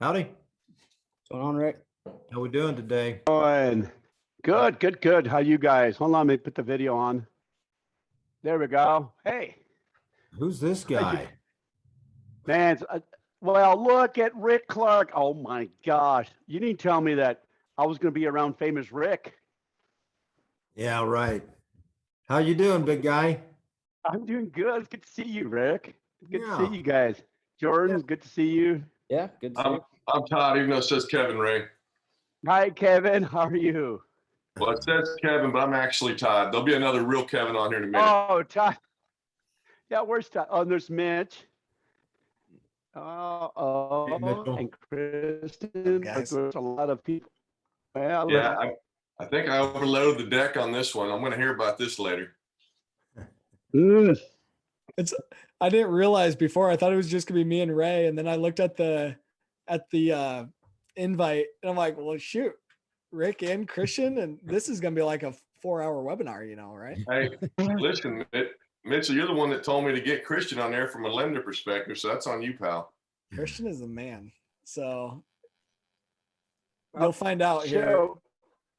Howdy. What's going on, Rick? How we doing today? Good, good. How you guys? Hold on, let me put the video on. There we go. Hey, Who's this guy? man. Well, look at Rick Clark. Oh my gosh. You didn't tell me that I was going to be around famous Rick. Yeah, right. How you doing, big guy? I'm doing good. It's good to see you, Rick. Good Yeah. to see you guys. Jordan, good to see you. Yeah, good to see you. I'm Todd, even though it says Kevin Ray. Hi, Kevin. How are you? Well, it says Kevin, but I'm actually Todd. There'll be another real Kevin on here in a minute. Oh, Todd. Yeah, where's Todd? Oh, there's Mitch. Hey, Mitchell. And Kristen. Guys. There's a lot of people. Well, Yeah, I think I overloaded the deck on this one. I'm going to hear about this later. I didn't realize before. I thought it was just gonna be me and Ray, and then I looked at the invite, and I'm like, well, shoot, Rick and Christian, and this is gonna be like a 4-hour webinar, right? Hey, listen, Mitchell, you're the one that told me to get Christian on there from a lender perspective, so that's on you, pal. Christian is the man. So you'll find out here.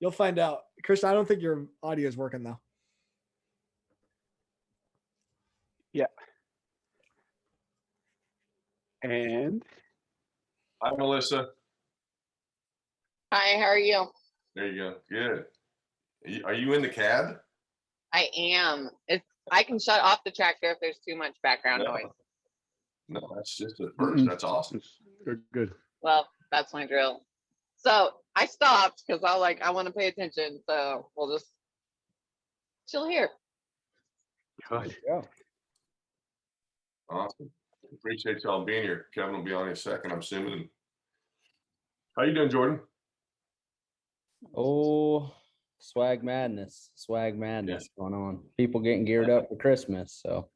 You'll find out. Christian, I don't think your audio is working though. Yeah. And Hi, Melissa. Hi, how are you? There you go. Good. Are you in the cab? I am. I can shut off the tractor if there's too much background No. noise. No, that's just the first. That's awesome. good. Well, that's my drill. So I stopped because I want to pay attention. So we'll just chill here. Good. Yeah. Awesome. Appreciate y'all being here. Kevin will be on in a second, I'm assuming. How you doing, Jordan? Oh, swag madness going on. People getting geared up for Christmas. So,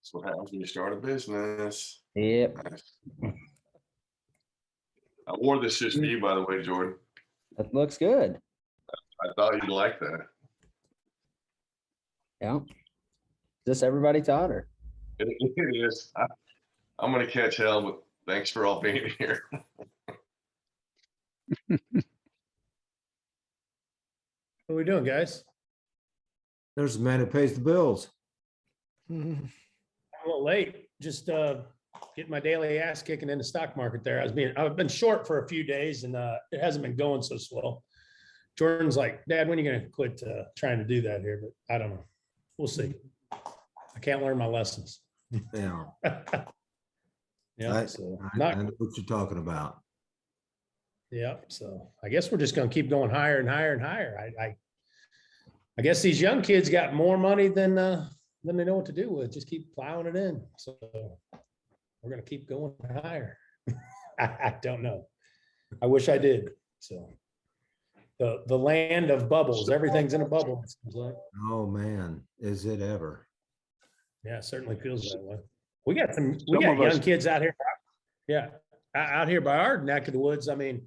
That's what happens when you start a business. yep, Nice. I wore this just for you, by the way, Jordan. that looks good. I thought you'd like that. Yeah. Is this everybody, Todd? Or? It is. I'm going to catch hell, but thanks for all being here. What are we doing, guys? There's the man who pays the bills. I'm a little late. Just getting my daily ass kicking in the stock market there. I've been short for a few days, and it hasn't been going so swell. Jordan's like, Dad, when are you going to quit trying to do that here? But I don't know. We'll see. I can't learn my lessons. Yeah. Yeah. So not I know what you're talking about. Yeah, so I guess we're just going to keep going higher and higher and higher. I guess these young kids got more money than they know what to do with. Just keep plowing it in. So we're going to keep going higher. I don't know. I wish I did. So the land of bubbles, everything's in a bubble. It seems like. Oh man, is it ever? Yeah, it certainly feels that way. We got young kids out here. Yeah, out here by our neck of the woods. I mean,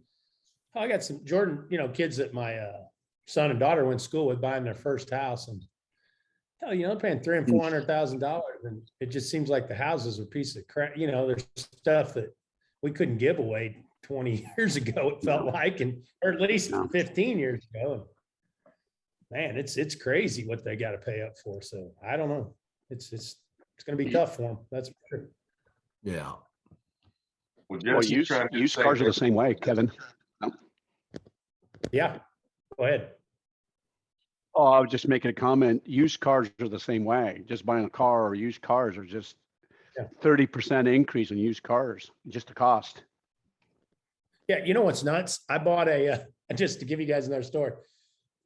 I got some Jordan, kids that my son and daughter went to school with, buying their first house, and hell, they're paying $300,000 and $400,000, and it just seems like the houses are a piece of crap. There's stuff that we couldn't give away 20 years ago. It felt like, or at least 15 years ago. And man, it's crazy what they got to pay up for. So I don't know. It's going to be tough for them. That's for sure. Yeah. Well, used cars are the same way, Kevin. Yeah, go ahead. Oh, I was just making a comment. Used cars are the same way. Just buying a car or used cars are just 30% increase in used cars, just the cost. Yeah, you know what's nuts? I bought just to give you guys another story,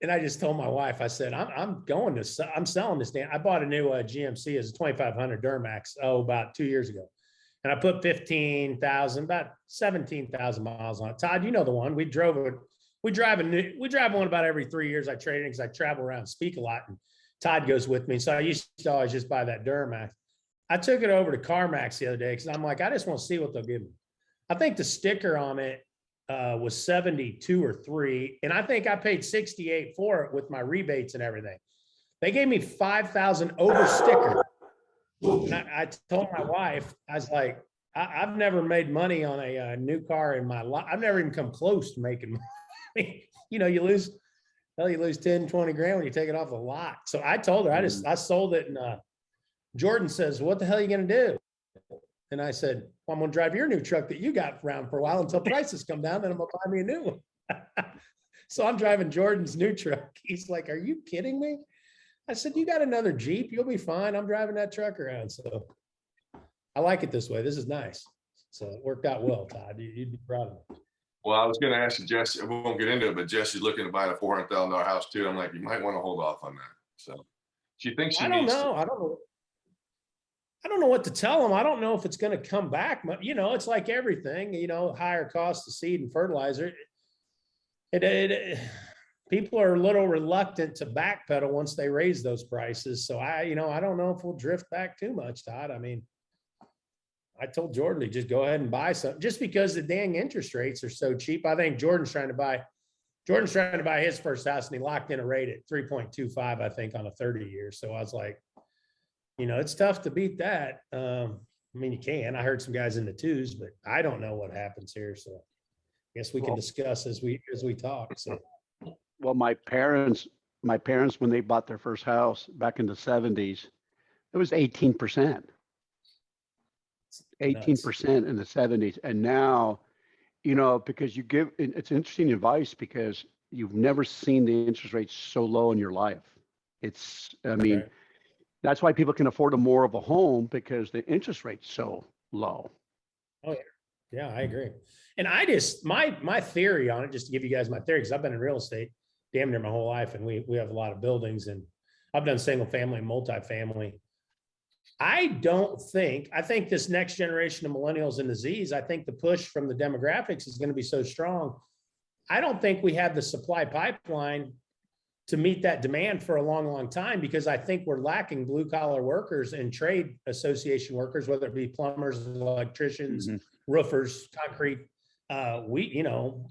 and I just told my wife, I said, I'm selling this damn. I bought a new GMC as a 2500 Duramax, about 2 years ago. And I put 15,000, about 17,000 miles on it. Todd, you know the one. We drive one about every 3 years. I trade it because I travel around and speak a lot, and Todd goes with me. So I used to always just buy that Duramax. I took it over to CarMax the other day because I'm like, I just want to see what they'll give me. I think the sticker on it was 72 or 3, and I think I paid 68 for it with my rebates and everything. They gave me 5,000 over sticker. And I told my wife, I was like, I've never made money on a new car in my life. I've never even come close to making money. You know, you lose 10, 20 grand when you take it off the lot. So I told her, I sold it. And Jordan says, what the hell are you going to do? And I said, well, I'm going to drive your new truck that you got around for a while until prices come down. Then I'm going to buy me a new one. So I'm driving Jordan's new truck. He's like, are you kidding me? I said, you got another Jeep. You'll be fine. I'm driving that truck around. So I like it this way. This is nice. So it worked out well, Todd. You'd be proud of me. Well, I was going to ask you, Jesse, we won't get into it, but Jesse's looking to buy a $400,000 house too. I'm like, you might want to hold off on that. So she thinks she I don't needs know. I don't know what to tell them. I don't know if it's going to come back. You know, it's like everything, you know, higher cost of seed and fertilizer. People are a little reluctant to backpedal once they raise those prices. So I don't know if we'll drift back too much, Todd. I mean, I told Jordan to just go ahead and buy some, just because the dang interest rates are so cheap. I think Jordan's trying to buy his first house, and he locked in a rate at 3.25, I think, on a 30 year. So I was like, you know, it's tough to beat that. I mean, you can. I heard some guys in the twos, but I don't know what happens here. So I guess we can discuss as we talk. So, Well, my parents, when they bought their first house back in the 70s, it was 18%. 18% in the 70s. And now, you know, because it's interesting advice, because you've never seen the interest rates so low in your life. That's why people can afford more of a home, because the interest rate's so low. oh yeah, I agree. And I just, my theory on it, just to give you guys my theory, because I've been in real estate damn near my whole life, and we have a lot of buildings, and I've done single family and multifamily. I think this next generation of millennials and the Z's, I think the push from the demographics is going to be so strong. I don't think we have the supply pipeline to meet that demand for a long, long time, because I think we're lacking blue collar workers and trade association workers, whether it be plumbers, electricians, roofers, concrete. A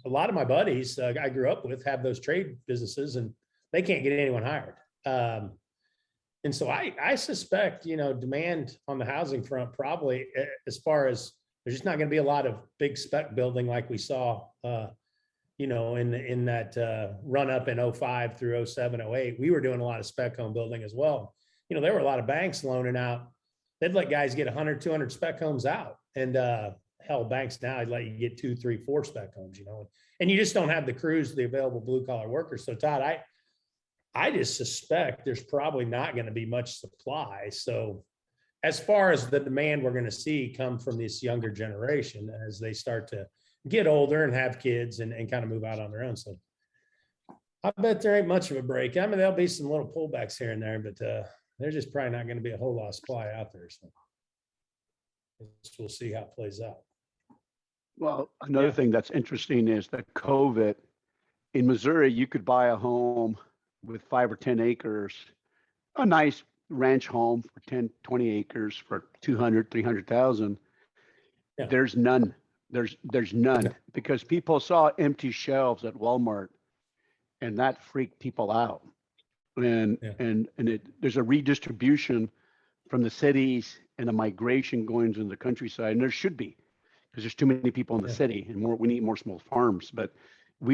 lot of my buddies I grew up with have those trade businesses, and they can't get anyone hired. And so I suspect, you know, demand on the housing front, probably, as far as there's just not going to be a lot of big spec building like we saw, you know, in that run up in 05 through 07, 08. We were doing a lot of spec home building as well. You know, there were a lot of banks loaning out. They'd let guys get 100, 200 spec homes out. And hell, banks now, I'd let you get 2, 3, 4 spec homes, you know, and you just don't have the crews, the available blue collar workers. So Todd, I just suspect there's probably not going to be much supply. So as far as the demand we're going to see come from this younger generation as they start to get older and have kids and kind of move out on their own. So I bet there ain't much of a break. I mean, there'll be some little pullbacks here and there, but there's just probably not going to be a whole lot of supply out there. So we'll see how it plays out. Well, another thing that's interesting is that COVID in Missouri, you could buy a home with 5 or 10 acres, a nice ranch home for 10, 20 acres for 200, 300,000. Yeah. There's none. There's none, because people saw empty shelves at Walmart, and that freaked people out. And there's a redistribution from the cities and a migration going to the countryside, and there should be, because there's too many people in the city, and we need more small farms. But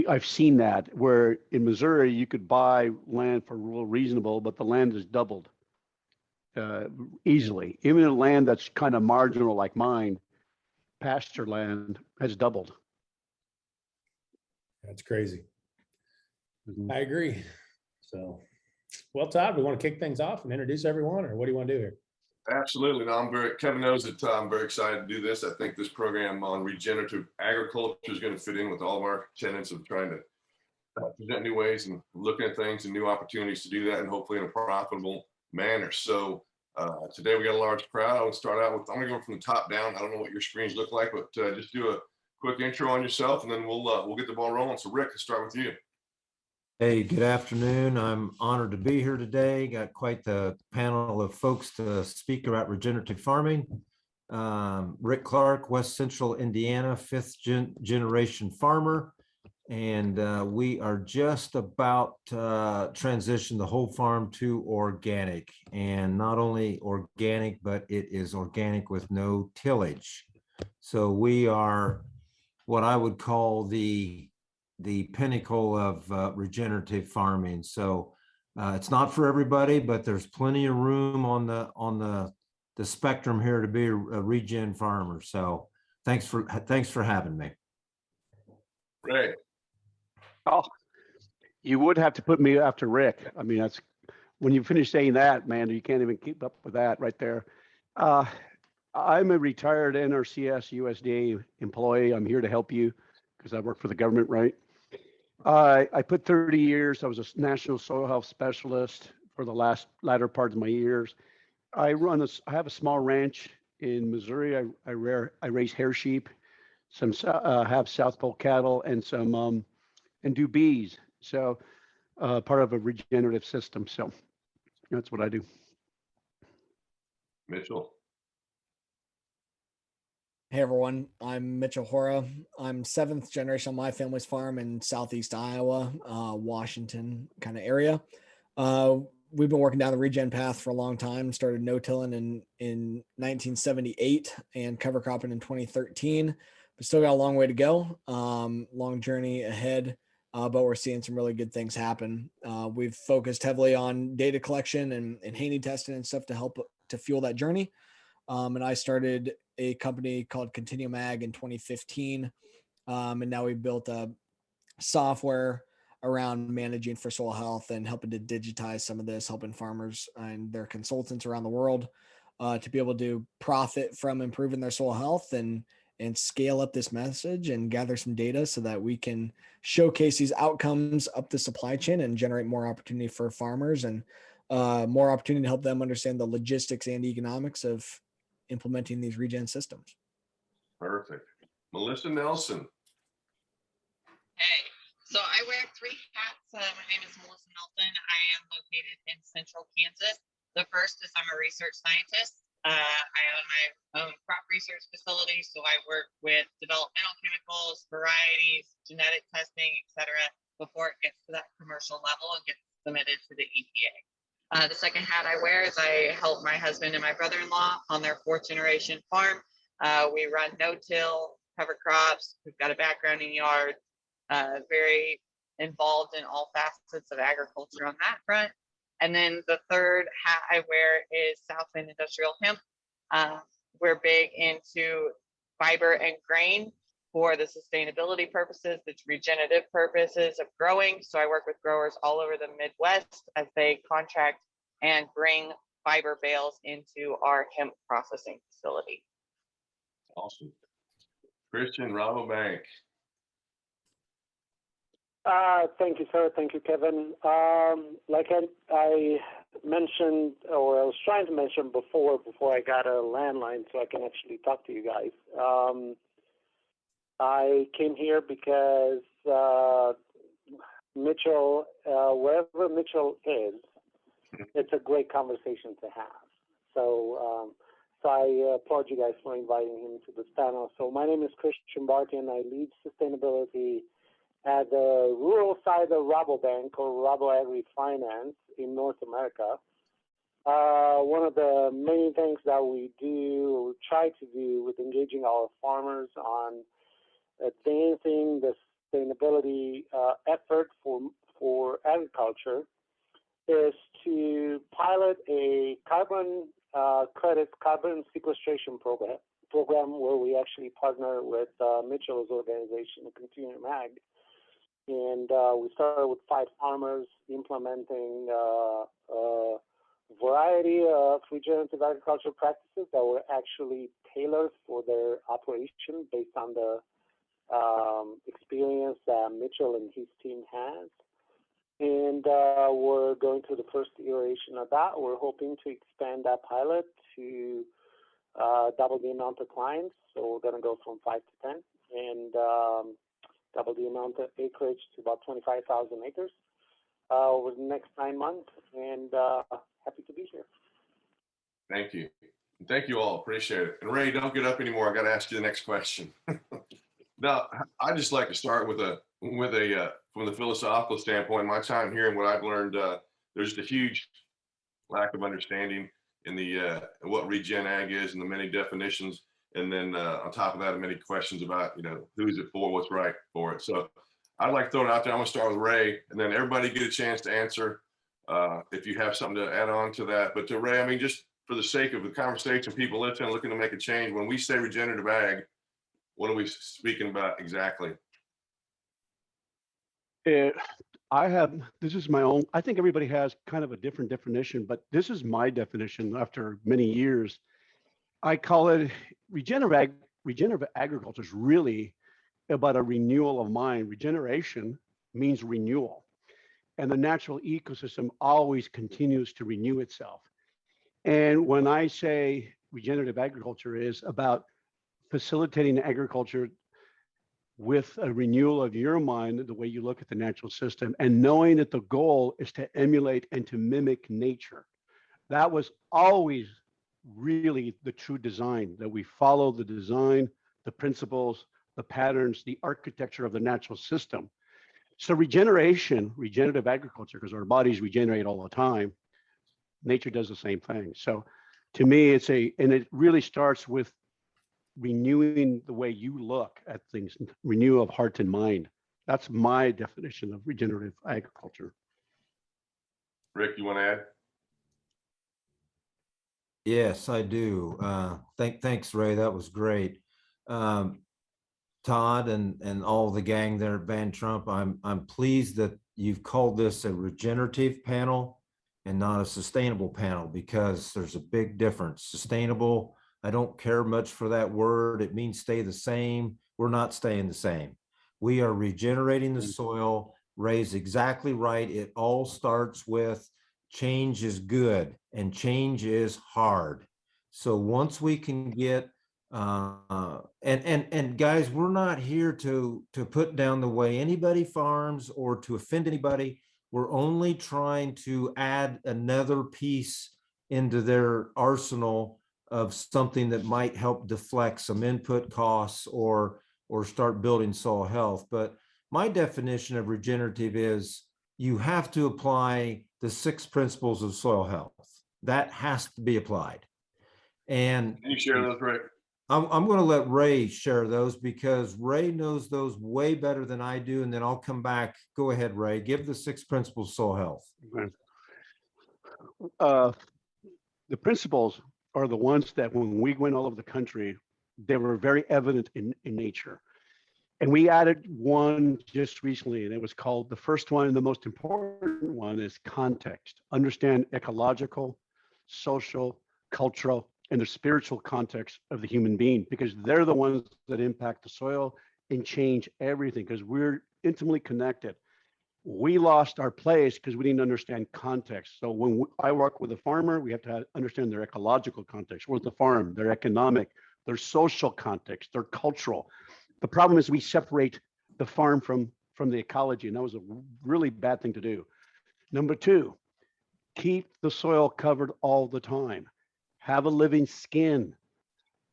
I've seen that, where in Missouri you could buy land for real reasonable, but the land is doubled easily. Even a land that's kind of marginal like mine, pasture land, has doubled. That's crazy. I agree. So, well, Todd, we want to kick things off and introduce everyone, or what do you want to do here? Absolutely. No, Kevin knows that I'm very excited to do this. I think this program on regenerative agriculture is going to fit in with all of our tenets of trying to present new ways and looking at things and new opportunities to do that, and hopefully in a profitable manner. So today we got a large crowd. I want to start out with, I'm going to go from the top down. I don't know what your screens look like, but just do a quick intro on yourself, and then we'll get the ball rolling. So Rick, let's start with you. Hey, good afternoon. I'm honored to be here today. Got quite the panel of folks to speak about regenerative farming. Rick Clark, West Central Indiana, 5th generation farmer. And we are just about to transition the whole farm to organic. And not only organic, but it is organic with no tillage. So we are what I would call the pinnacle of regenerative farming. So it's not for everybody, but there's plenty of room on the spectrum here to be a regen farmer. So thanks for having me. Ray. Oh, you would have to put me after Rick. I mean, that's when you finish saying that, man, you can't even keep up with that right there. I'm a retired NRCS USDA employee. I'm here to help you because I work for the government, right? I put 30 years. I was a national soil health specialist for the latter part of my years. I have a small ranch in Missouri. I raise hair sheep, some have South Pole cattle, and some and do bees. So part of a regenerative system. So that's what I do. Mitchell. Hey everyone, I'm Mitchell Hora. I'm 7th generation on my family's farm in Southeast Iowa, Washington kind of area. We've been working down the regen path for a long time. Started no-tilling in 1978 and cover cropping in 2013, but still got a long way to go. Long journey ahead, but we're seeing some really good things happen. We've focused heavily on data collection and Haney testing and stuff to help to fuel that journey. And I started a company called Continuum Ag in 2015. And now we've built a software around managing for soil health and helping to digitize some of this, helping farmers and their consultants around the world to be able to profit from improving their soil health and scale up this message and gather some data so that we can showcase these outcomes up the supply chain and generate more opportunity for farmers and more opportunity to help them understand the logistics and economics of implementing these regen systems. Perfect. Melissa Nelson. Hey, so I wear 3 hats. My name is Melissa Nelson. I am located in central Kansas. The first is I'm a research scientist. I own my own crop research facility, so I work with developmental chemicals, varieties, genetic testing, etc., before it gets to that commercial level and gets submitted to the EPA. The second hat I wear is I help my husband and my brother-in-law on their 4th generation farm. We run no-till, cover crops. We've got a background in yards. Very involved in all facets of agriculture on that front. And then the third hat I wear is South Bend Industrial Hemp. We're big into fiber and grain for the sustainability purposes, the regenerative purposes of growing. So I work with growers all over the Midwest as they contract and bring fiber bales into our hemp processing facility. Awesome. Cristian Rabobank. Thank you, sir. Thank you, Kevin. Like I mentioned, or I was trying to mention before I got a landline so I can actually talk to you guys. I came here because Mitchell, wherever Mitchell is, it's a great conversation to have. So I applaud you guys for inviting him to this panel. So my name is Cristian Barcan. I lead sustainability at the rural side of Rabo Bank or Rabo AgriFinance in North America. One of the main things that we do, or try to do with engaging our farmers on advancing the sustainability effort for agriculture is to pilot a carbon credits, carbon sequestration program where we actually partner with Mitchell's organization, Continuum Ag. And we started with 5 farmers implementing a variety of regenerative agriculture practices that were actually tailored for their operation based on the experience that Mitchell and his team has. And we're going through the first iteration of that. We're hoping to expand that pilot to double the amount of clients. So we're going to go from 5 to 10 and double the amount of acreage to about 25,000 acres over the next 9 months. And happy to be here. Thank you. Thank you all. Appreciate it. And Ray, don't get up anymore. I got to ask you the next question. Now, I just like to start with a from the philosophical standpoint. My time here and what I've learned, there's just a huge lack of understanding in the what regen ag is and the many definitions. And then on top of that, many questions about, who's it for, what's right for it. So I'd like to throw it out there. I'm gonna start with Ray, and then everybody get a chance to answer if you have something to add on to that. But to Ray, I mean, just for the sake of the conversation, people listening, looking to make a change, when we say regenerative ag, what are we speaking about exactly? This is my own, I think everybody has kind of a different definition, but this is my definition after many years. I call it regenerative agriculture is really about a renewal of mind. Regeneration means renewal, and the natural ecosystem always continues to renew itself. And when I say regenerative agriculture is about facilitating agriculture with a renewal of your mind, the way you look at the natural system, and knowing that the goal is to emulate and to mimic nature. That was always really the true design, that we follow the design, the principles, the patterns, the architecture of the natural system. So regenerative agriculture, because our bodies regenerate all the time, nature does the same thing. So to me, and it really starts with renewing the way you look at things, renew of heart and mind. That's my definition of regenerative agriculture. Rick, you want to add? Yes, I do. Thanks, Ray. That was great. Todd and all the gang there at Van Trump, I'm pleased that you've called this a regenerative panel and not a sustainable panel, because there's a big difference. Sustainable, I don't care much for that word. It means stay the same. We're not staying the same. We are regenerating the soil. Ray's exactly right. It all starts with change is good and change is hard. So once we can get and guys, we're not here to put down the way anybody farms or to offend anybody. We're only trying to add another piece into their arsenal of something that might help deflect some input costs or start building soil health. But my definition of regenerative is you have to apply the 6 principles of soil health. That has to be applied. And can you share those, Rick? I'm going to let Ray share those, because Ray knows those way better than I do. And then I'll come back. Go ahead, Ray. Give the 6 principles of soil health. The principles are the ones that when we went all over the country, they were very evident in nature. And we added one just recently, and it was called, the first one and the most important one is context. Understand ecological, social, cultural, and the spiritual context of the human being, because they're the ones that impact the soil and change everything, because we're intimately connected. We lost our place because we didn't understand context. So when I work with a farmer, we have to understand their ecological context. Where's the farm, their economic, their social context, their cultural. The problem is we separate the farm from the ecology, and that was a really bad thing to do. Number 2, keep the soil covered all the time. Have a living skin.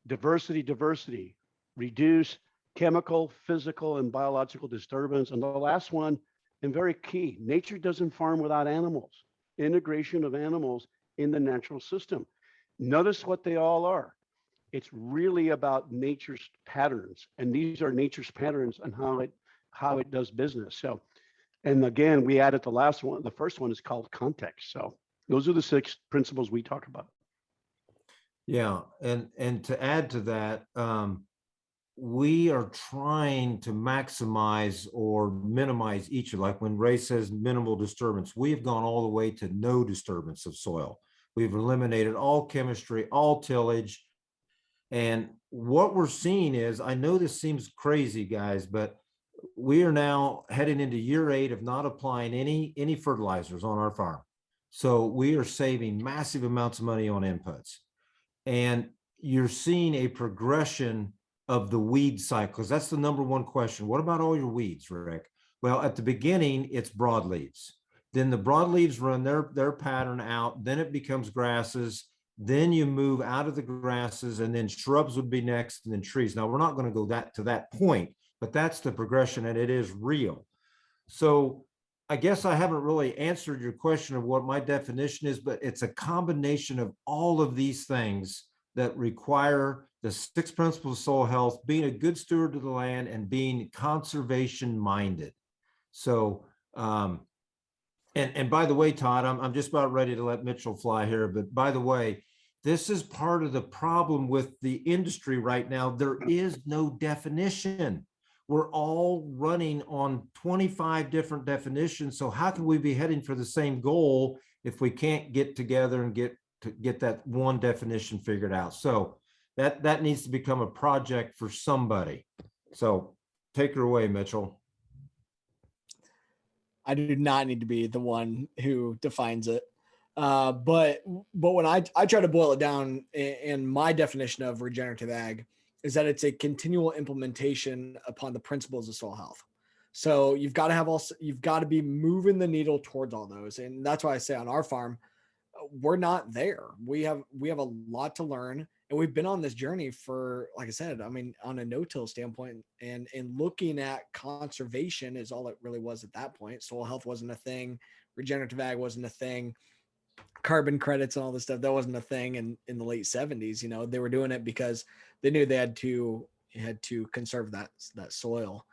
Diversity. Reduce chemical, physical, and biological disturbance. And the last one, and very key, nature doesn't farm without animals. Integration of animals in the natural system. Notice what they all are. It's really about nature's patterns, and these are nature's patterns and how it does business. So, and again, we added the last one. The first one is called context. So those are the 6 principles we talk about. Yeah, and to add to that, we are trying to maximize or minimize each. Like when Ray says minimal disturbance, we have gone all the way to no disturbance of soil. We've eliminated all chemistry, all tillage. And what we're seeing is, I know this seems crazy, guys, but we are now heading into year 8 of not applying any fertilizers on our farm. So we are saving massive amounts of money on inputs. And you're seeing a progression of the weed cycle, because that's the number one question. What about all your weeds, Rick? Well, at the beginning, it's broadleaves. Then the broadleaves run their pattern out. Then it becomes grasses. Then you move out of the grasses, and then shrubs would be next, and then trees. Now, we're not going to go to that point, but that's the progression, and it is real. So I guess I haven't really answered your question of what my definition is, but it's a combination of all of these things that require the 6 principles of soil health, being a good steward of the land and being conservation minded. So, and by the way, Todd, I'm just about ready to let Mitchell fly here, but by the way, this is part of the problem with the industry right now. There is no definition. We're all running on 25 different definitions. So how can we be heading for the same goal if we can't get together and get that one definition figured out? So that needs to become a project for somebody. So take her away, Mitchell. I do not need to be the one who defines it. But when I try to boil it down, in my definition of regenerative ag is that it's a continual implementation upon the principles of soil health. So you've got to be moving the needle towards all those. And that's why I say on our farm, we're not there. We have a lot to learn, and we've been on this journey for, like I said, I mean, on a no-till standpoint, and looking at conservation is all it really was at that point. Soil health wasn't a thing. Regenerative ag wasn't a thing. Carbon credits and all this stuff, that wasn't a thing in the late 70s. You know, they were doing it because they knew they had to conserve that soil.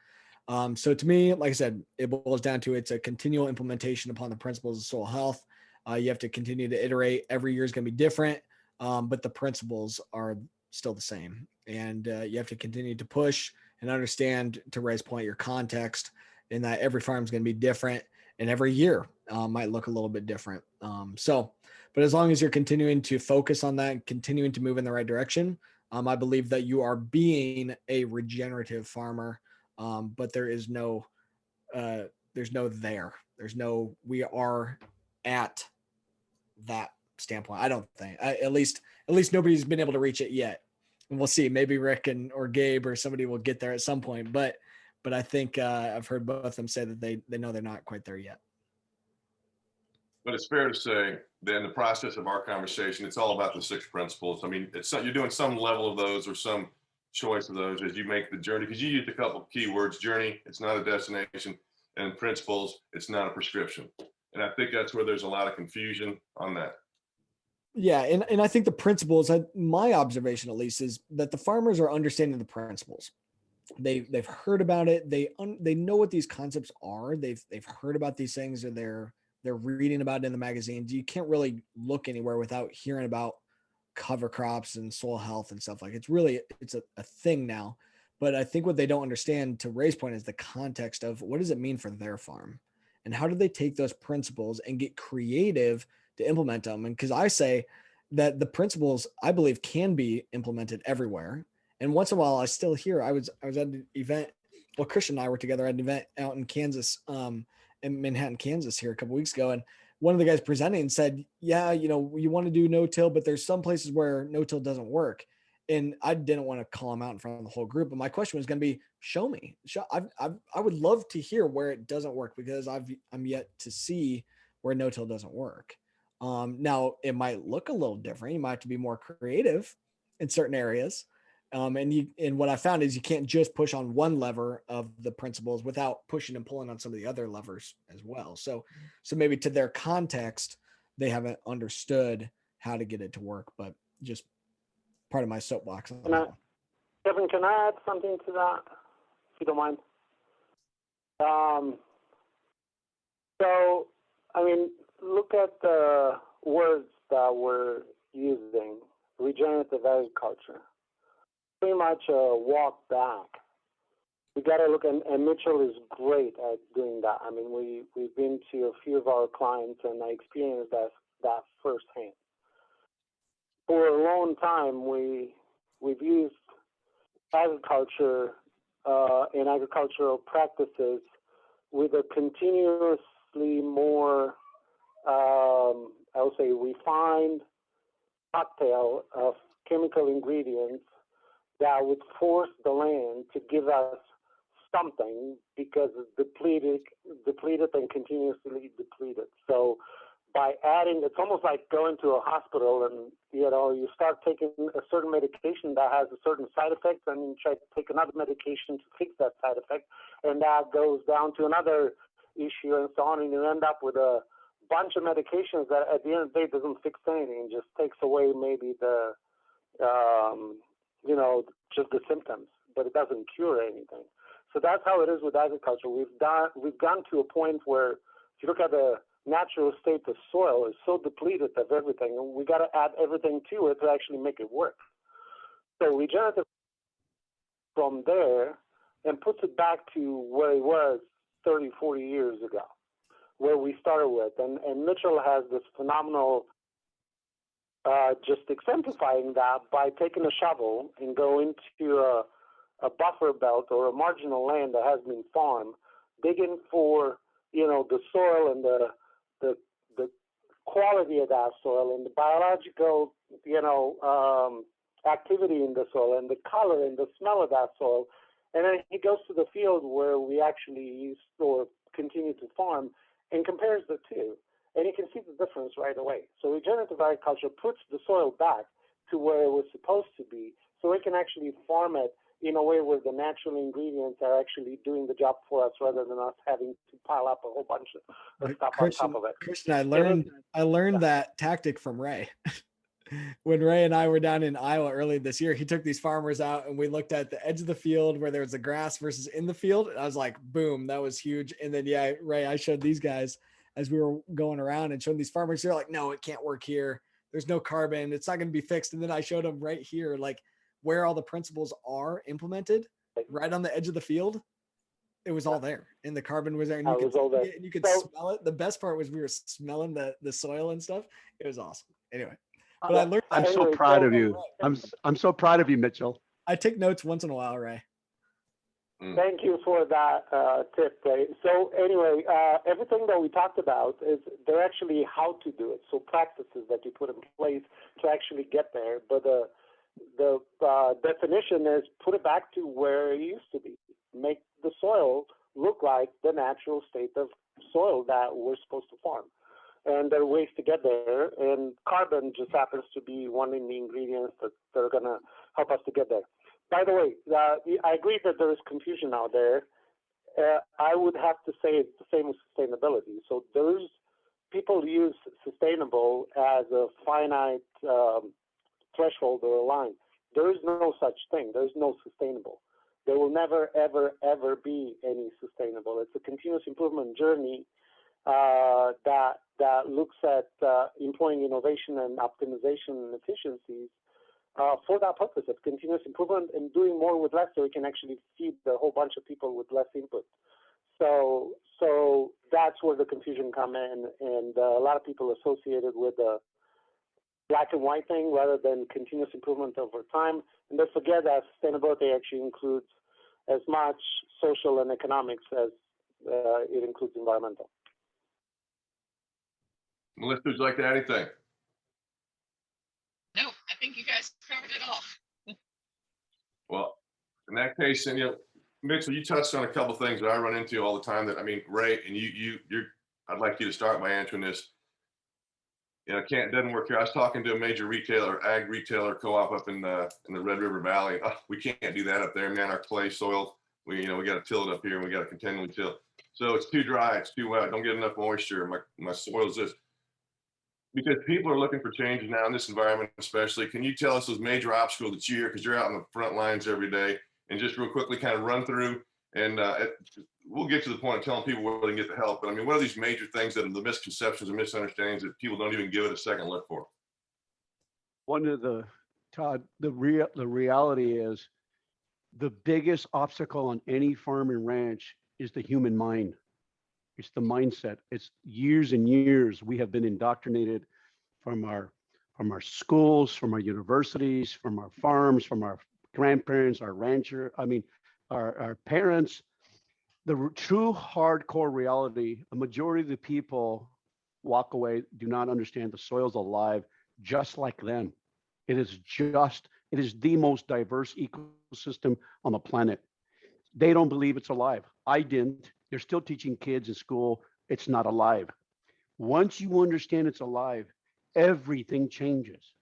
So to me, like I said, it boils down to it's a continual implementation upon the principles of soil health. You have to continue to iterate. Every year is going to be different, but the principles are still the same. And you have to continue to push and understand, to Ray's point, your context, in that every farm is going to be different, and every year might look a little bit different. But as long as you're continuing to focus on that, continuing to move in the right direction, I believe that you are being a regenerative farmer. But there's no we are at that standpoint. I don't think, at least nobody's been able to reach it yet. And we'll see, maybe Rick or Gabe or somebody will get there at some point. But I think I've heard both of them say that they know they're not quite there yet. But it's fair to say that in the process of our conversation, it's all about the 6 principles. I mean, you're doing some level of those or some choice of those as you make the journey, because you used a couple of key words: journey, it's not a destination, and principles, it's not a prescription. And I think that's where there's a lot of confusion on that. Yeah, and I think the principles, my observation at least, is that the farmers are understanding the principles. They've heard about it. They know what these concepts are. They've heard about these things, or they're reading about it in the magazines. You can't really look anywhere without hearing about cover crops and soil health and stuff. Like, it's a thing now. But I think what they don't understand, to Ray's point, is the context of what does it mean for their farm, and how do they take those principles and get creative to implement them. And because I say that the principles, I believe, can be implemented everywhere. And once in a while, I still hear, I was at an event. Well, Christian and I were together at an event out in Kansas, in Manhattan, Kansas here a couple of weeks ago. And one of the guys presenting said, yeah, you want to do no-till, but there's some places where no-till doesn't work. And I didn't want to call him out in front of the whole group. But my question was going to be, show me. I would love to hear where it doesn't work, because I'm yet to see where no-till doesn't work. Now it might look a little different. You might have to be more creative in certain areas. And what I found is you can't just push on one lever of the principles without pushing and pulling on some of the other levers as well. So maybe to their context, they haven't understood how to get it to work, but just part of my soapbox. Kevin, can I add something to that, if you don't mind? So, I mean, look at the words that we're using: regenerative agriculture. Pretty much a walk back. We got to look, and Mitchell is great at doing that. I mean, we've been to a few of our clients, and I experienced that firsthand. For a long time, we've used agriculture and agricultural practices with a continuously more, I would say, refined cocktail of chemical ingredients that would force the land to give us something, because it's depleted and continuously depleted. So by adding, it's almost like going to a hospital and, you start taking a certain medication that has a certain side effect, and you try to take another medication to fix that side effect, and that goes down to another issue and so on, and you end up with a bunch of medications that at the end of the day doesn't fix anything, just takes away maybe the you know, just the symptoms, but it doesn't cure anything. So that's how it is with agriculture. We've gone to a point where, if you look at the natural state of soil, is so depleted of everything, and we got to add everything to it to actually make it work. So regenerative from there and puts it back to where it was 30, 40 years ago, where we started with. And Mitchell has this phenomenal, just exemplifying that by taking a shovel and going into a buffer belt or a marginal land that has been farmed, digging for, you know, the soil and the quality of that soil and the biological, you know, activity in the soil and the color and the smell of that soil. And then he goes to the field where we actually use or continue to farm and compares the two. And you can see the difference right away. So regenerative agriculture puts the soil back to where it was supposed to be, so we can actually farm it in a way where the natural ingredients are actually doing the job for us, rather than us having to pile up a whole bunch of stuff on top of it. Christian, I learned that tactic from Ray. When Ray and I were down in Iowa early this year, he took these farmers out and we looked at the edge of the field where there was the grass versus in the field. And I was like, boom, that was huge. And then, yeah, Ray, I showed these guys as we were going around and showing these farmers, they're like, no, it can't work here. There's no carbon. It's not going to be fixed. And then I showed them right here, like where all the principles are implemented right on the edge of the field. It was all there, and the carbon was there, and you could see it, and you could smell it. The best part was we were smelling the soil and stuff. It was awesome. Anyway, but I learned. I'm so proud of you. I'm so proud of you, Mitchell. I take notes once in a while, Ray. Thank you for that tip, Ray. So anyway, everything that we talked about is they're actually how to do it. So practices that you put in place to actually get there. But the definition is put it back to where it used to be. Make the soil look like the natural state of soil that we're supposed to farm. And there are ways to get there, and carbon just happens to be one of the ingredients that are going to help us to get there. By the way, I agree that there is confusion out there. I would have to say it's the same with sustainability. So there's people use sustainable as a finite threshold or a line. There is no such thing. There's no sustainable. There will never, ever, ever be any sustainable. It's a continuous improvement journey that looks at employing innovation and optimization and efficiencies for that purpose of continuous improvement and doing more with less, so we can actually feed a whole bunch of people with less input. So that's where the confusion comes in, and a lot of people associate it with the black and white thing rather than continuous improvement over time. And they forget that sustainability actually includes as much social and economics as it includes environmental. Melissa, would you like to add anything? No, I think you guys covered it all. Well, in that case, and Mitchell, you touched on a couple of things that I run into all the time. That, I mean, Ray, and you're. I'd like you to start by answering this. It doesn't work here. I was talking to a major retailer, ag retailer co-op up in the Red River Valley. Oh, we can't do that up there, man. Our clay soil, we got to till it up here, and we got to continually till. So it's too dry, it's too wet. I don't get enough moisture. My soil's just. Because people are looking for changes now in this environment, especially. Can you tell us those major obstacles that you hear, because you're out on the front lines every day, and just real quickly kind of run through, and we'll get to the point of telling people where they can get the help. But I mean, what are these major things that are the misconceptions and misunderstandings that people don't even give it a second look for? One of Todd, the reality is the biggest obstacle on any farm and ranch is the human mind. It's the mindset. It's years and years we have been indoctrinated from our schools, from our universities, from our farms, from our grandparents, our our parents. The true hardcore reality, a majority of the people walk away, do not understand the soil's alive just like them. It is the most diverse ecosystem on the planet. They don't believe it's alive. I didn't. They're still teaching kids in school it's not alive. Once you understand it's alive, everything changes.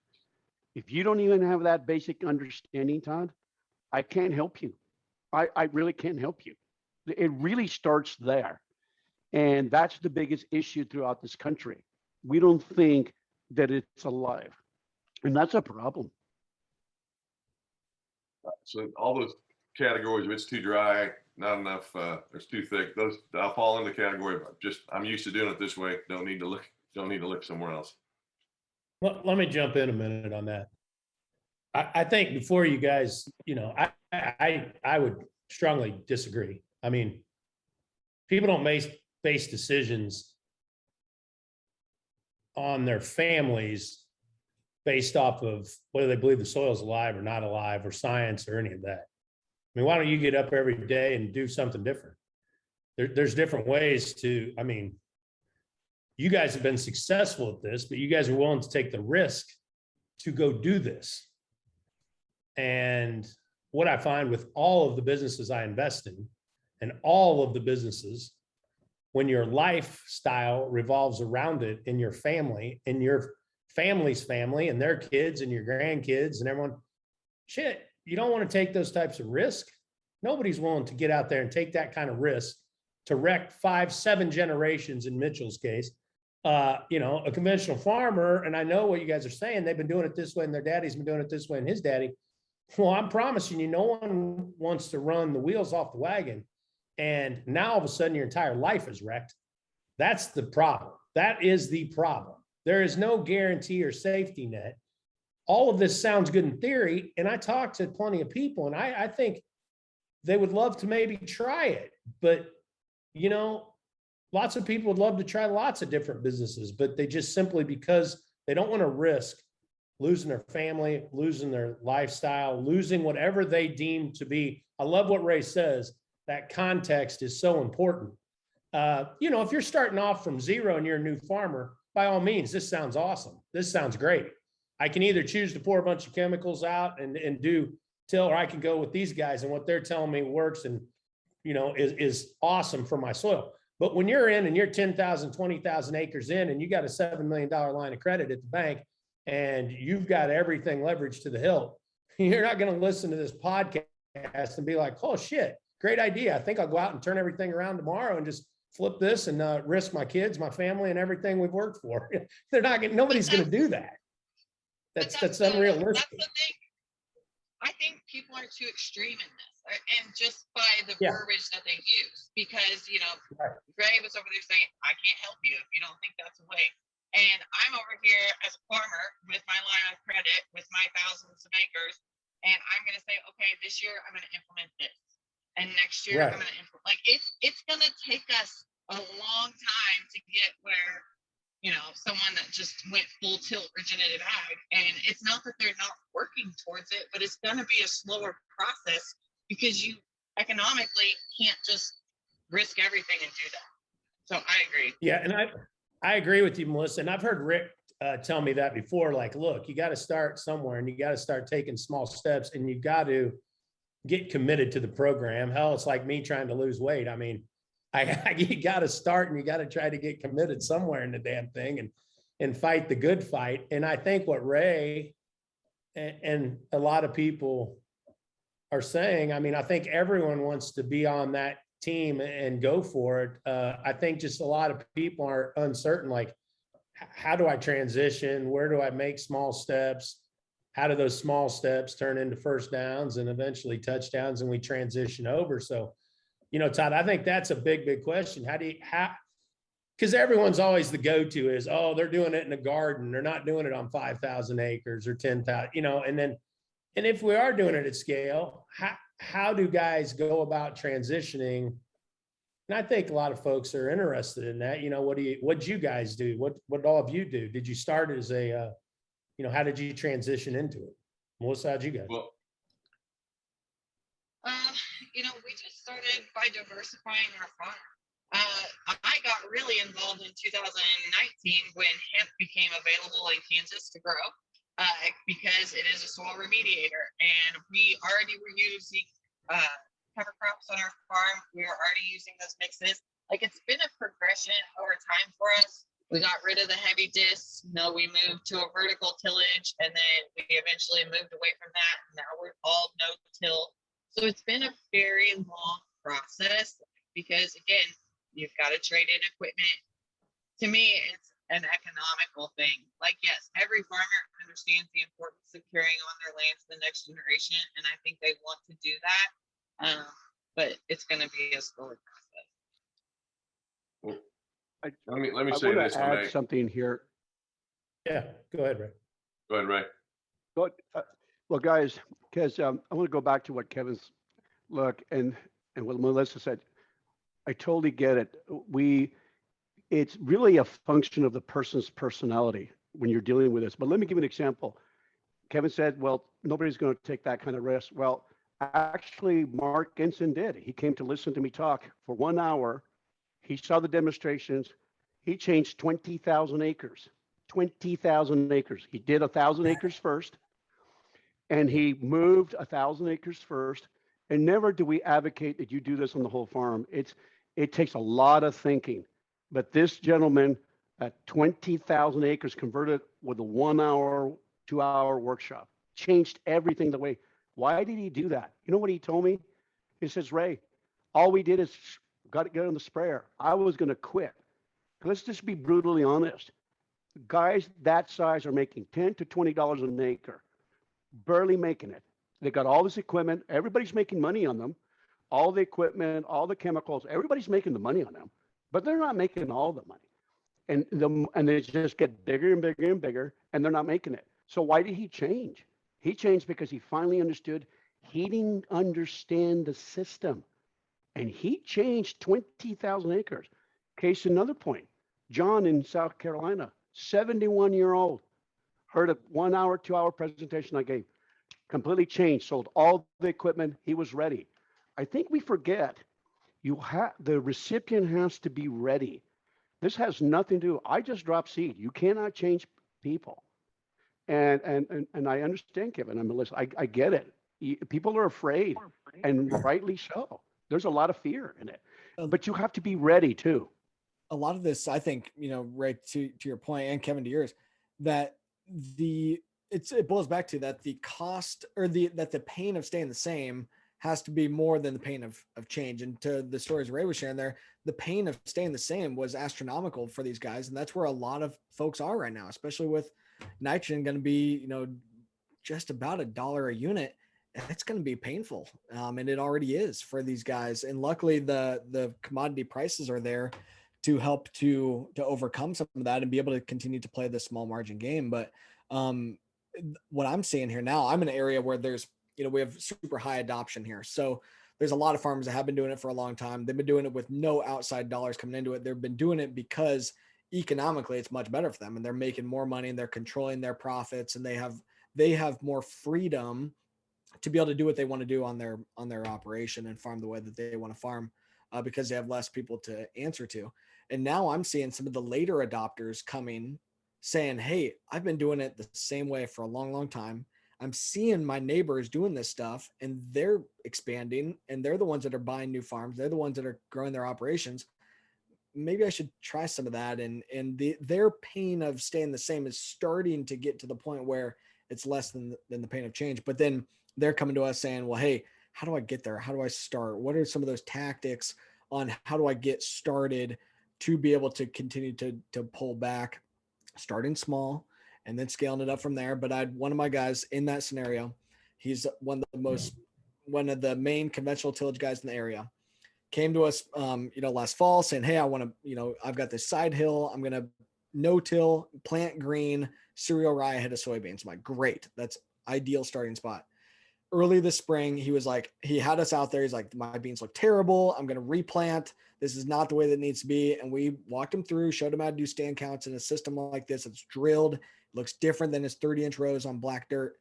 If you don't even have that basic understanding, Todd, I can't help you. I really can't help you. It really starts there. And that's the biggest issue throughout this country. We don't think that it's alive. And that's a problem. So all those categories, if it's too dry, not enough, it's too thick, those, I'll fall in the category of just, I'm used to doing it this way. Don't need to look somewhere else. Well, let me jump in a minute on that. I think before you guys, I would strongly disagree. I mean, people don't base decisions on their families based off of whether they believe the soil is alive or not alive or science or any of that. I mean, why don't you get up every day and do something different? There's different ways to, I mean, you guys have been successful at this, but you guys are willing to take the risk to go do this. And what I find with all of the businesses I invest in and all of the businesses, when your lifestyle revolves around it in your family, in your family's family and their kids and your grandkids and everyone, shit, you don't want to take those types of risk. Nobody's willing to get out there and take that kind of risk to wreck 5, 7 generations in Mitchell's case. A conventional farmer, and I know what you guys are saying, they've been doing it this way and their daddy's been doing it this way and his daddy. Well, I'm promising you, no one wants to run the wheels off the wagon. And now all of a sudden your entire life is wrecked. That's the problem. That is the problem. There is no guarantee or safety net. All of this sounds good in theory. And I talk to plenty of people and I think they would love to maybe try it, but lots of people would love to try lots of different businesses, but they just simply, because they don't want to risk losing their family, losing their lifestyle, losing whatever they deem to be. I love what Ray says, that context is so important. If you're starting off from zero and you're a new farmer, by all means, this sounds awesome. This sounds great. I can either choose to pour a bunch of chemicals out and do till, or I can go with these guys and what they're telling me works and, is awesome for my soil. But when you're in and you're 10,000, 20,000 acres in, and you got a $7 million line of credit at the bank, and you've got everything leveraged to the hilt, you're not going to listen to this podcast and be like, oh shit, great idea. I think I'll go out and turn everything around tomorrow and just flip this and risk my kids, my family, and everything we've worked for. Nobody's going to do that. That's unrealistic. That's the thing. I think people are too extreme in this, and just by the verbiage that they use, because, Ray was over there saying, I can't help you if you don't think that's a way. And I'm over here as a farmer with my line of credit, with my thousands of acres, and I'm going to say, okay, this year I'm going to implement this. And next year I'm going to implement, it's going to take us a long time to get where, someone that just went full tilt regenerative ag. And it's not that they're not working towards it, but it's going to be a slower process because you economically can't just risk everything and do that. So I agree. Yeah. And I agree with you, Melissa. And I've heard Rick tell me that before, like, look, you got to start somewhere and you got to start taking small steps and you got to get committed to the program. Hell, it's like me trying to lose weight. I mean, you got to start and you got to try to get committed somewhere in the damn thing and fight the good fight. And I think what Ray and a lot of people are saying, I mean, I think everyone wants to be on that team and go for it. I think just a lot of people are uncertain, like, how do I transition? Where do I make small steps? How do those small steps turn into first downs and eventually touchdowns and we transition over? So, Todd, I think that's a big, big question. Because everyone's always the go-to is, oh, they're doing it in a garden. They're not doing it on 5,000 acres or 10,000, and if we are doing it at scale, how do guys go about transitioning? And I think a lot of folks are interested in that. What'd you guys do? What all of you do? Did you start as a, how did you transition into it? Melissa, how'd you guys? Well, we just started by diversifying our farm. I got really involved in 2019 when hemp became available in Kansas to grow, because it is a soil remediator, and we already were using cover crops on our farm. We were already using those mixes. It's been a progression over time for us. We got rid of the heavy discs. We moved to a vertical tillage, and then we eventually moved away from that. Now we're all no-till. So it's been a very long process because, again, you've got to trade in equipment. To me, an economical thing. Like, yes, every farmer understands the importance of carrying on their land to the next generation, and I think they want to do that. But it's going to be a slower process. Well, let me I say want this. to add something here. Yeah, go ahead, Ray. Go ahead, Ray. But, well, guys, because I want to go back to what Kevin's look and what Melissa said. I totally get it. It's really a function of the person's personality when you're dealing with this. But let me give you an example. Kevin said, well, nobody's going to take that kind of risk. Well, actually, Mark Ensign did. He came to listen to me talk for 1 hour. He saw the demonstrations. He changed 20,000 acres. 20,000 acres. He did 1,000 acres first, and he moved 1,000 acres first. And never do we advocate that you do this on the whole farm. It takes a lot of thinking. But this gentleman at 20,000 acres converted with a 1 hour, 2 hour workshop, changed everything the way. Why did he do that? You know what he told me? He says, Ray, all we did is got to get on the sprayer. I was going to quit. Let's just be brutally honest. Guys that size are making $10 to $20 an acre, barely making it. They got all this equipment. Everybody's making money on them. All the equipment, all the chemicals, everybody's making the money on them, but they're not making all the money. And they just get bigger and bigger and bigger, and they're not making it. So why did he change? He changed because he finally understood he didn't understand the system. And he changed 20,000 acres. Case another point. John in South Carolina, 71-year-old, heard a 1 hour, 2 hour presentation I gave. Completely changed, sold all the equipment. He was ready. I think we forget the recipient has to be ready. This has nothing to do. I just dropped seed. You cannot change people. And I understand, Kevin. Melissa. I get it. People are afraid, and rightly so. There's a lot of fear in it, but you have to be ready too. A lot of this, I think, right to your point, and Kevin, to yours, that it boils back to that the cost or that the pain of staying the same has to be more than the pain of change. And to the stories Ray was sharing there, the pain of staying the same was astronomical for these guys. And that's where a lot of folks are right now, especially with nitrogen going to be, just about $1 a unit. It's going to be painful. And it already is for these guys. And luckily the commodity prices are there to help to overcome some of that and be able to continue to play the small margin game. But what I'm seeing here now, I'm in an area where there's, we have super high adoption here. So there's a lot of farmers that have been doing it for a long time. They've been doing it with no outside dollars coming into it. They've been doing it because economically it's much better for them and they're making more money and they're controlling their profits and they have more freedom to be able to do what they want to do on their operation and farm the way that they want to farm because they have less people to answer to. And now I'm seeing some of the later adopters coming saying, hey, I've been doing it the same way for a long, long time. I'm seeing my neighbors doing this stuff and they're expanding and they're the ones that are buying new farms. They're the ones that are growing their operations. Maybe I should try some of that. And their pain of staying the same is starting to get to the point where it's less than the pain of change. But then they're coming to us saying, well, hey, how do I get there? How do I start? What are some of those tactics on how do I get started to be able to continue to pull back, starting small, and then scaling it up from there. But I had one of my guys in that scenario. He's one of the main conventional tillage guys in the area. Came to us, last fall saying, hey, I want to, I've got this side hill. I'm going to no-till, plant green, cereal rye ahead of soybeans. I'm like, great. That's ideal starting spot. Early this spring, he was like, he had us out there. He's like, my beans look terrible. I'm going to replant. This is not the way that it needs to be. And we walked him through, showed him how to do stand counts in a system like this. It's drilled. It looks different than his 30-inch rows on black dirt.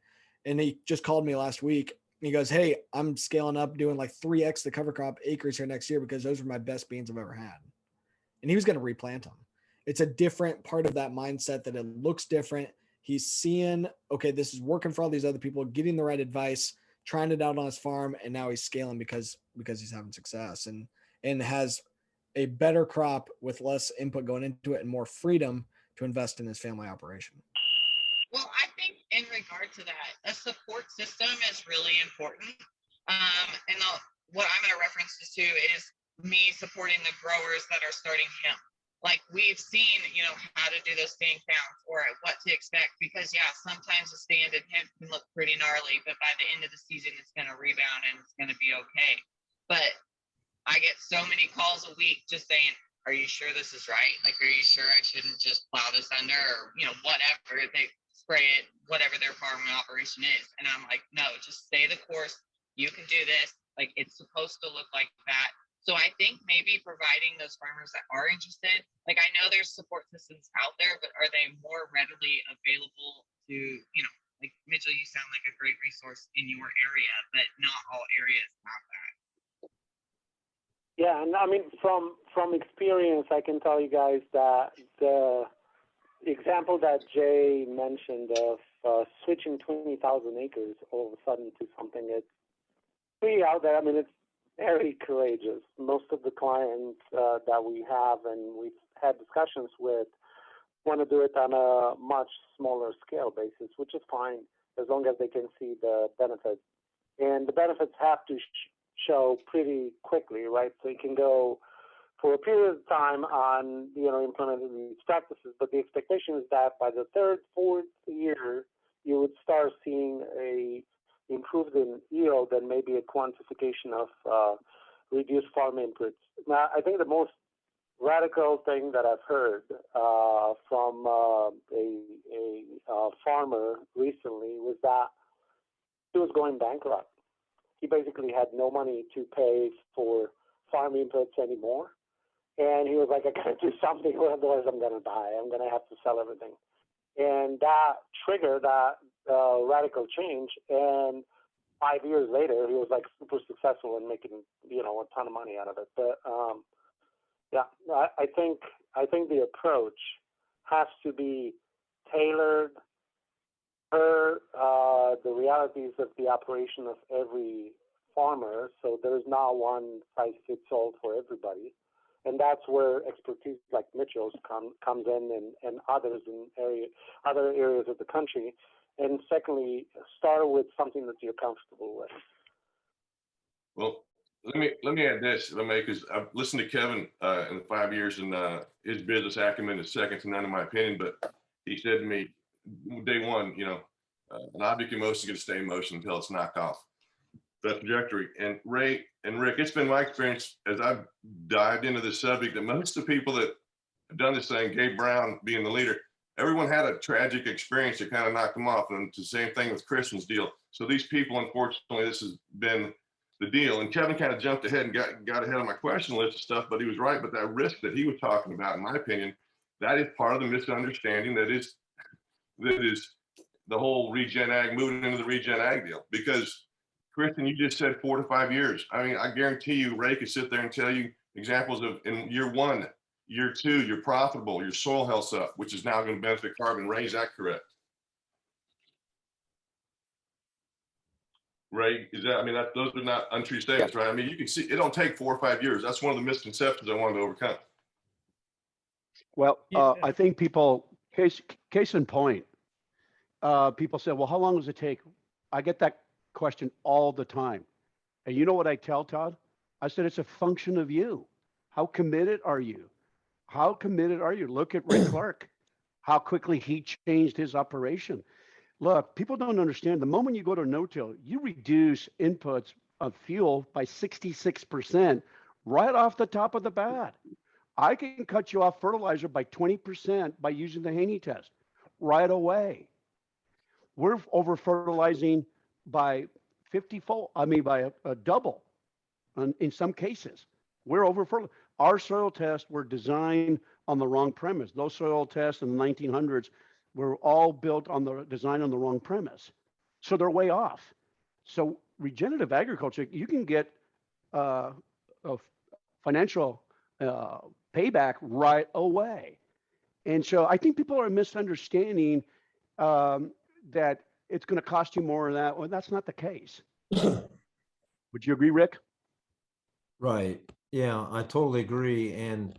And he just called me last week. He goes, hey, I'm scaling up, doing like 3x the cover crop acres here next year because those were my best beans I've ever had. And he was going to replant them. It's a different part of that mindset that it looks different. He's seeing, okay, this is working for all these other people, getting the right advice, trying it out on his farm, and now he's scaling because he's having success and has a better crop with less input going into it and more freedom to invest in his family operation. Well, I think in regard to that, a support system is really important. What I'm going to reference this to is me supporting the growers that are starting hemp. like we've seen, how to do those stand counts or what to expect, because yeah, sometimes the stand and hemp can look pretty gnarly, but by the end of the season, it's going to rebound and it's going to be okay. But I get so many calls a week just saying, are you sure this is right? Like, are you sure I shouldn't just plow this under, or, whatever, they spray it, whatever their farming operation is. And I'm like, no, just stay the course. You can do this. Like, it's supposed to look like that. So I think maybe providing those farmers that are interested, like I know there's support systems out there, but are they more readily available to, like Mitchell, you sound like a great resource in your area, but not all areas have that. Yeah, and I mean, from experience, I can tell you guys that the example that Jay mentioned of switching 20,000 acres all of a sudden to something that's pretty out there. I mean, it's very courageous. Most of the clients that we have and we've had discussions with want to do it on a much smaller scale basis, which is fine as long as they can see the benefits. And the benefits have to show pretty quickly, right? So you can go for a period of time on, implementing these practices, but the expectation is that by the third, fourth year, you would start seeing a improved in yield and maybe a quantification of reduced farm inputs. Now, I think the most radical thing that I've heard from a farmer recently was that he was going bankrupt. He basically had no money to pay for farm inputs anymore. And he was like, I got to do something, or otherwise I'm going to die. I'm going to have to sell everything. And that triggered that radical change. And 5 years later, he was like super successful in making, a ton of money out of it. But I think the approach has to be tailored per the realities of the operation of every farmer. So there's not one size fits all for everybody. And that's where expertise like Mitchell's comes in, and others in other areas of the country. And secondly, start with something that you're comfortable with. Well, let me add this, because I've listened to Kevin in the 5 years, and his business acumen is second to none in my opinion. But he said to me, day one, an object in motion is going to stay in motion until it's knocked off that trajectory. And Ray and Rick, it's been my experience as I've dived into this subject that most of the people that have done this thing, Gabe Brown being the leader, everyone had a tragic experience that kind of knocked them off. And it's the same thing with Christian's deal. So these people, unfortunately, this has been the deal. And Kevin kind of jumped ahead and got ahead of my question list and stuff, but he was right. But that risk that he was talking about, in my opinion, that is part of the misunderstanding that is the whole Regen Ag, moving into the Regen Ag deal. Because Cristian, you just said 4 to 5 years. I mean, I guarantee you, Ray could sit there and tell you examples of in year 1, year 2, you're profitable, your soil health's up, which is now going to benefit carbon. Ray, is that correct? Ray, is that, those are not untrue statements, right? I mean, you can see it don't take 4 or 5 years. That's one of the misconceptions I wanted to overcome. Well, I think people, case in point, people say, well, how long does it take? I get that question all the time. And you know what I tell Todd? I said, it's a function of you. How committed are you? How committed are you? Look at Rick Clark, how quickly he changed his operation. Look, people don't understand. The moment you go to no-till, you reduce inputs of fuel by 66% right off the top of the bat. I can cut you off fertilizer by 20% by using the Haney test right away. We're over fertilizing by 50-fold, by a double in some cases. We're over fertilizing. Our soil tests were designed on the wrong premise. Those soil tests in the 1900s were all built on the design on the wrong premise. So they're way off. So regenerative agriculture, you can get a financial payback right away. And so I think people are misunderstanding that it's going to cost you more than that. Well, that's not the case. Would you agree, Rick? Right. Yeah, I totally agree. And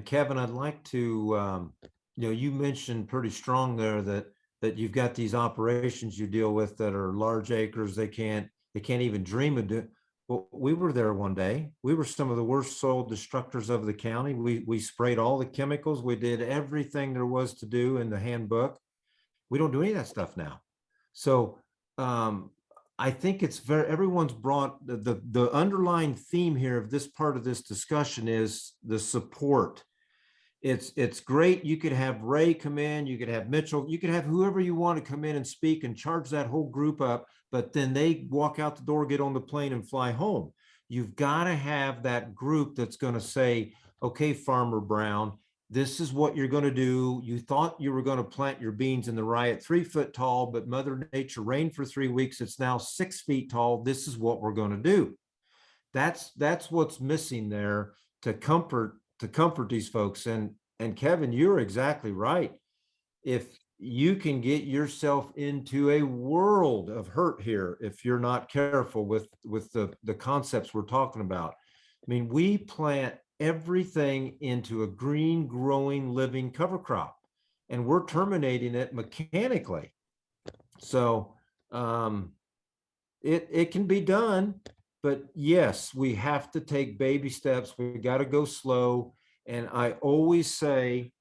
Kevin, I'd like to, you mentioned pretty strong there that you've got these operations you deal with that are large acres. They can't even dream of Well, we were there one day. We were some of the worst soil destructors of the county. We sprayed all the chemicals. We did everything there was to do in the handbook. We don't do any of that stuff now. So I think it's everyone's brought the underlying theme here of this part of this discussion is the support. It's great. You could have Ray come in, you could have Mitchell, you could have whoever you want to come in and speak and charge that whole group up, but then they walk out the door, get on the plane and fly home. You've got to have that group that's going to say, okay, Farmer Brown, this is what you're going to do. You thought you were going to plant your beans in the rye at 3 foot tall, but Mother Nature rained for 3 weeks. It's now 6 feet tall. This is what we're going to do. That's what's missing there to comfort these folks. And Kevin, you're exactly right. If you can get yourself into a world of hurt here if you're not careful with the concepts we're talking about. I mean, we plant everything into a green, growing, living cover crop, and we're terminating it mechanically. So it can be done, but yes, we have to take baby steps. We got to go slow. And I always say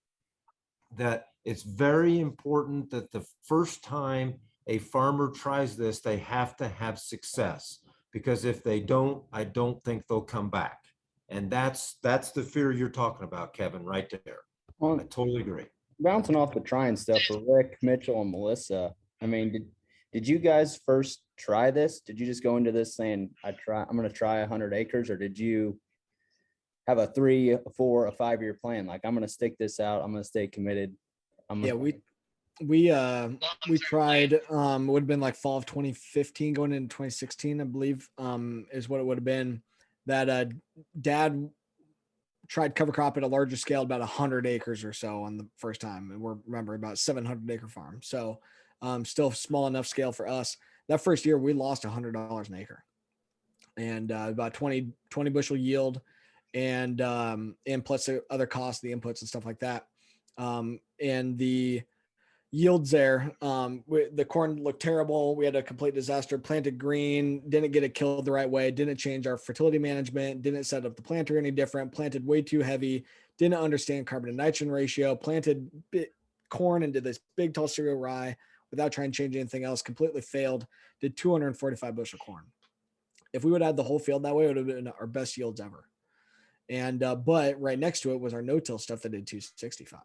that it's very important that the first time a farmer tries this, they have to have success, because if they don't, I don't think they'll come back. And that's the fear you're talking about, Kevin, right there. Well, I totally agree. bouncing off the trying stuff for Rick, Mitchell, and Melissa. I mean, did you guys first try this? Did you just go into this saying, I'm going to try 100 acres, or did you have a 3, 4, a 5-year plan? Like, I'm going to stick this out. I'm going to stay committed. Yeah, we tried, it would have been like fall of 2015 going into 2016, I believe, is what it would have been. That Dad tried cover crop at a larger scale, about 100 acres or so on the first time. And we're, remember, about 700 acre farm. So still small enough scale for us. That first year we lost $100 an acre, and about 20 bushel yield, and plus the other costs, the inputs and stuff like that. And the yields there, the corn looked terrible. We had a complete disaster. Planted green, didn't get it killed the right way, didn't change our fertility management, didn't set up the planter any different, planted way too heavy, didn't understand carbon to nitrogen ratio, planted corn into this big tall cereal rye without trying to change anything else, completely failed, did 245 bushel corn. If we would have had the whole field that way, it would have been our best yields ever. And but right next to it was our no-till stuff that did 265.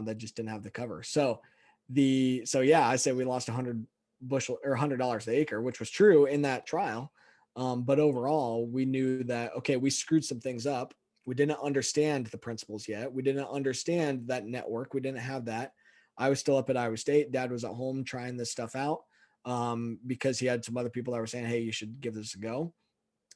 That just didn't have the cover. So yeah, I say we lost 100 bushel or $100 an acre, which was true in that trial. But overall, we knew that, okay, we screwed some things up. We didn't understand the principles yet. We didn't understand that network. We didn't have that. I was still up at Iowa State. Dad was at home trying this stuff out because he had some other people that were saying, hey, you should give this a go.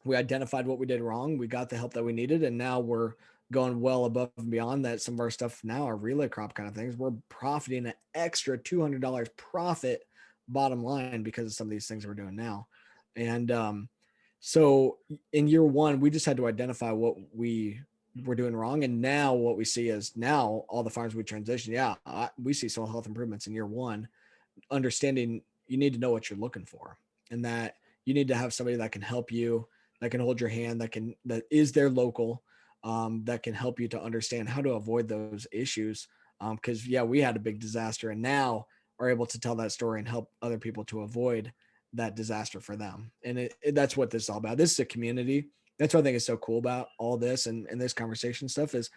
We identified what we did wrong. We got the help that we needed. And now we're going well above and beyond that. Some of our stuff now are relay crop kind of things. We're profiting an extra $200 profit bottom line because of some of these things we're doing now. And so in year one, we just had to identify what we were doing wrong. And now what we see is now all the farms we transition, we see soil health improvements in year one, understanding you need to know what you're looking for, and that you need to have somebody that can help you, that can hold your hand, that is their local, that can help you to understand how to avoid those issues. Because we had a big disaster, and now are able to tell that story and help other people to avoid that disaster for them. And that's what this is all about. This is a community. That's what I think is so cool about all this and this conversation stuff is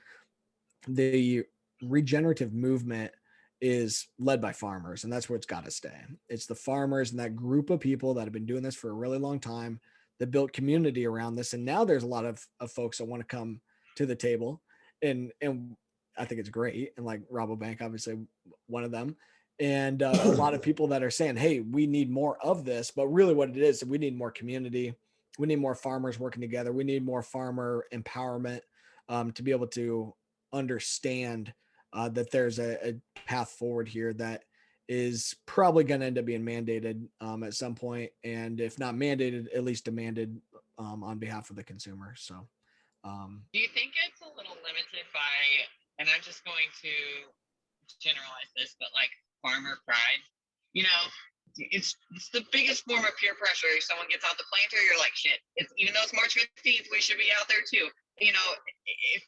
the regenerative movement is led by farmers, and that's where it's got to stay. It's the farmers and that group of people that have been doing this for a really long time that built community around this. And now there's a lot of folks that want to come to the table, and I think it's great. And like Rabo Bank, obviously one of them, and a lot of people that are saying, hey, we need more of this. But really what it is, we need more community. We need more farmers working together. We need more farmer empowerment to be able to understand that there's a path forward here that is probably going to end up being mandated at some point. And if not mandated, at least demanded on behalf of the consumer. So do you think it's a little limited by, and I'm just going to generalize this, but like farmer pride, it's the biggest form of peer pressure. If someone gets out the planter, you're like, shit. It's even though it's March 15th, we should be out there too. You know, if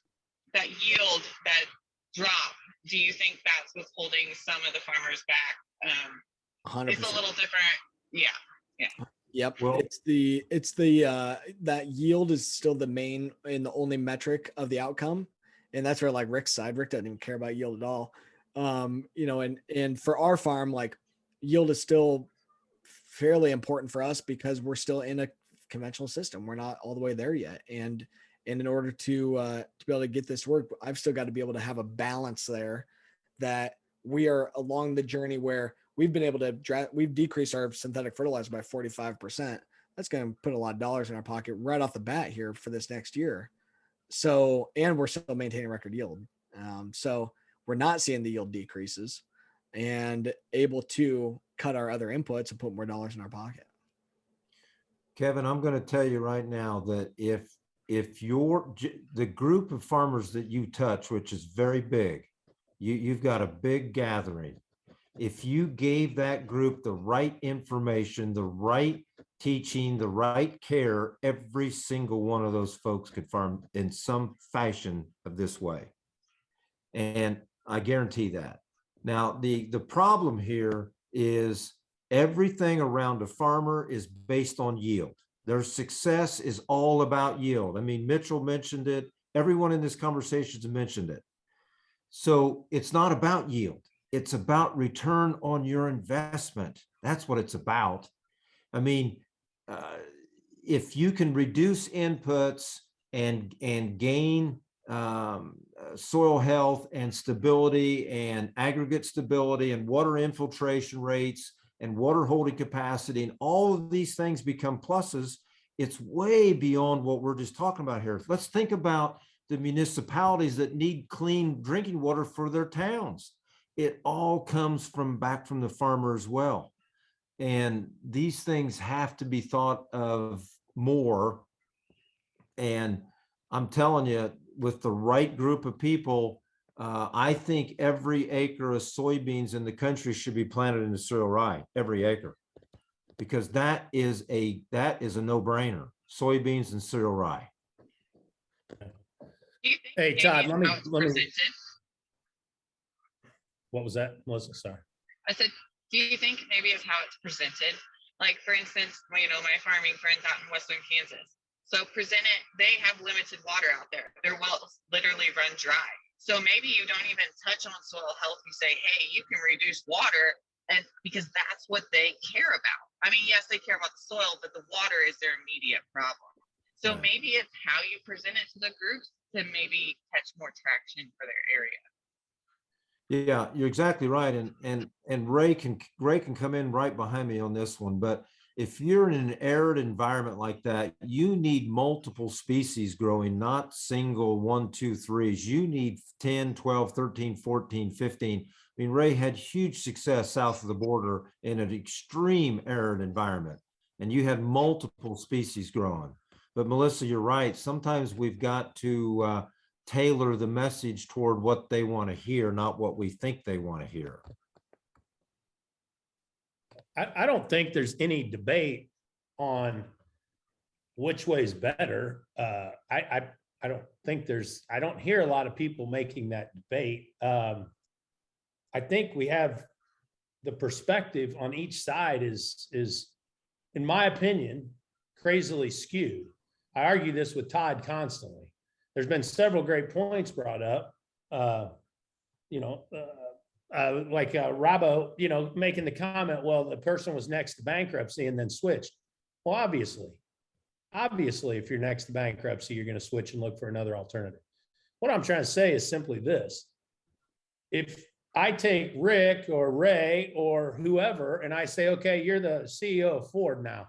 that yield, that drop, do you think that's what's holding some of the farmers back? 100%. It's a little different. Yeah. Yep. Well- it's the that yield is still the main and the only metric of the outcome. And that's where like Rick's side, Rick doesn't even care about yield at all. You know, and for our farm, like yield is still fairly important for us because we're still in a conventional system. We're not all the way there yet. And in order to be able to get this to work, I've still got to be able to have a balance there that we are along the journey where we've been able to we've decreased our synthetic fertilizer by 45%. That's going to put a lot of dollars in our pocket right off the bat here for this next year. So, and we're still maintaining record yield. So we're not seeing the yield decreases and able to cut our other inputs and put more dollars in our pocket. Kevin, I'm going to tell you right now that if the group of farmers that you touch, which is very big, you've got a big gathering. If you gave that group the right information, the right teaching, the right care, every single one of those folks could farm in some fashion of this way. And I guarantee that. Now, the problem here is everything around a farmer is based on yield. Their success is all about yield. I mean, Mitchell mentioned it. Everyone in this conversation has mentioned it. So it's not about yield. It's about return on your investment. That's what it's about. I mean, if you can reduce inputs and gain soil health and stability and aggregate stability and water infiltration rates and water holding capacity, and all of these things become pluses, it's way beyond what we're just talking about here. Let's think about the municipalities that need clean drinking water for their towns. It all comes back from the farmer as well. And these things have to be thought of more. And I'm telling you, with the right group of people, I think every acre of soybeans in the country should be planted in the cereal rye, every acre, because that is a no-brainer. Soybeans and cereal rye. Hey, Todd, let me, Presented? what was that, Melissa? Sorry. I said, do you think maybe it's how it's presented? Like, for instance, you know, my farming friends out in Western Kansas. So they have limited water out there. Their wells literally run dry. So maybe you don't even touch on soil health. You say, hey, you can reduce water, and because that's what they care about. I mean, yes, they care about the soil, but the water is their immediate problem. So Right. maybe it's how you present it to the groups to maybe catch more traction for their area. Yeah, you're exactly right. And Ray can come in right behind me on this one. But if you're in an arid environment like that, you need multiple species growing, not single 1, 2, 3s. You need 10, 12, 13, 14, 15. I mean, Ray had huge success south of the border in an extreme arid environment, and you had multiple species growing. But Melissa, you're right. Sometimes we've got to tailor the message toward what they want to hear, not what we think they want to hear. I don't think there's any debate on which way is better. I don't think I don't hear a lot of people making that debate. I think we have the perspective on each side is, in my opinion, crazily skewed. I argue this with Todd constantly. There's been several great points brought up, like Rabo, making the comment, well, the person was next to bankruptcy and then switched. Well, obviously, if you're next to bankruptcy, you're going to switch and look for another alternative. What I'm trying to say is simply this. If I take Rick or Ray or whoever, and I say, okay, you're the CEO of Ford now.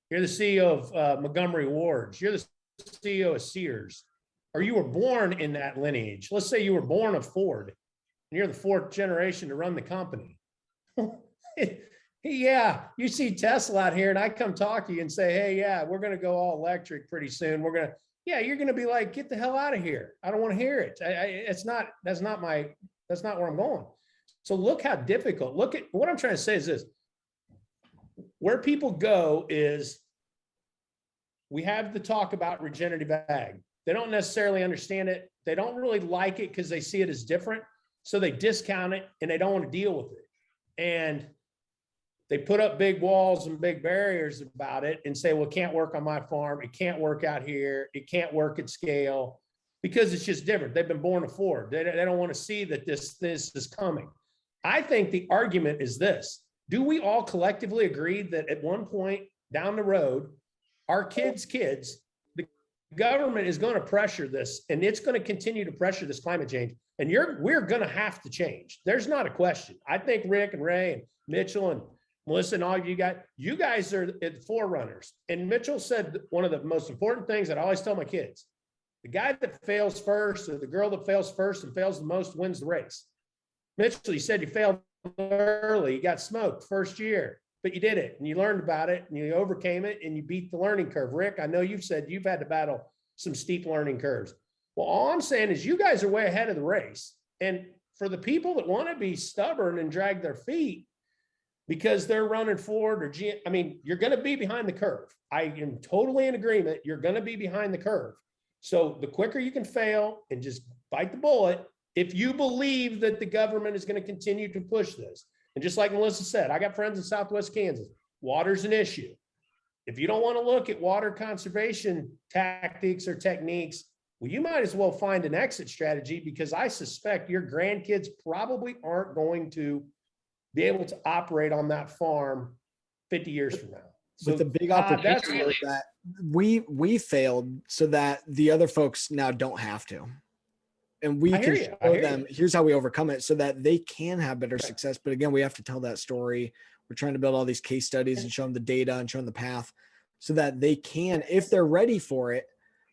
You're the CEO of Montgomery Ward's. You're the CEO of Sears. Or you were born in that lineage. Let's say you were born of Ford and you're the 4th generation to run the company. Yeah, you see Tesla out here and I come talk to you and say, hey, yeah, we're going to go all electric pretty soon. You're going to be like, get the hell out of here. I don't want to hear it. That's not where I'm going. So look how difficult, look at what I'm trying to say is this. where people go is we have the talk about regenerative ag. They don't necessarily understand it. They don't really like it because they see it as different. So they discount it and they don't want to deal with it. And they put up big walls and big barriers about it and say, well, it can't work on my farm. It can't work out here. It can't work at scale because it's just different. They've been born to Ford. They don't want to see that this is coming. I think the argument is this. Do we all collectively agree that at one point down the road, our kids, the government is going to pressure this, and it's going to continue to pressure this climate change, and we're going to have to change. There's not a question. I think Rick and Ray and Mitchell and Melissa and all of you guys are the forerunners. And Mitchell said one of the most important things that I always tell my kids, the guy that fails first or the girl that fails first and fails the most wins the race. Mitchell, you said you failed early, you got smoked first year, but you did it and you learned about it and you overcame it and you beat the learning curve. Rick, I know you've said you've had to battle some steep learning curves. Well, all I'm saying is you guys are way ahead of the race. And for the people that want to be stubborn and drag their feet because they're running Ford or I mean, you're going to be behind the curve. I am totally in agreement. You're going to be behind the curve. So the quicker you can fail and just bite the bullet, if you believe that the government is going to continue to push this. And just like Melissa said, I got friends in Southwest Kansas. Water's an issue. If you don't want to look at water conservation tactics or techniques, well, you might as well find an exit strategy because I suspect your grandkids probably aren't going to be able to operate on that farm 50 years from now. So But the big opportunity is that we failed so that the other folks now don't have to. And we can show them, here's how we overcome it so that they can have better success. But again, we have to tell that story. We're trying to build all these case studies and show them the data and show them the path so that they can, if they're ready for it,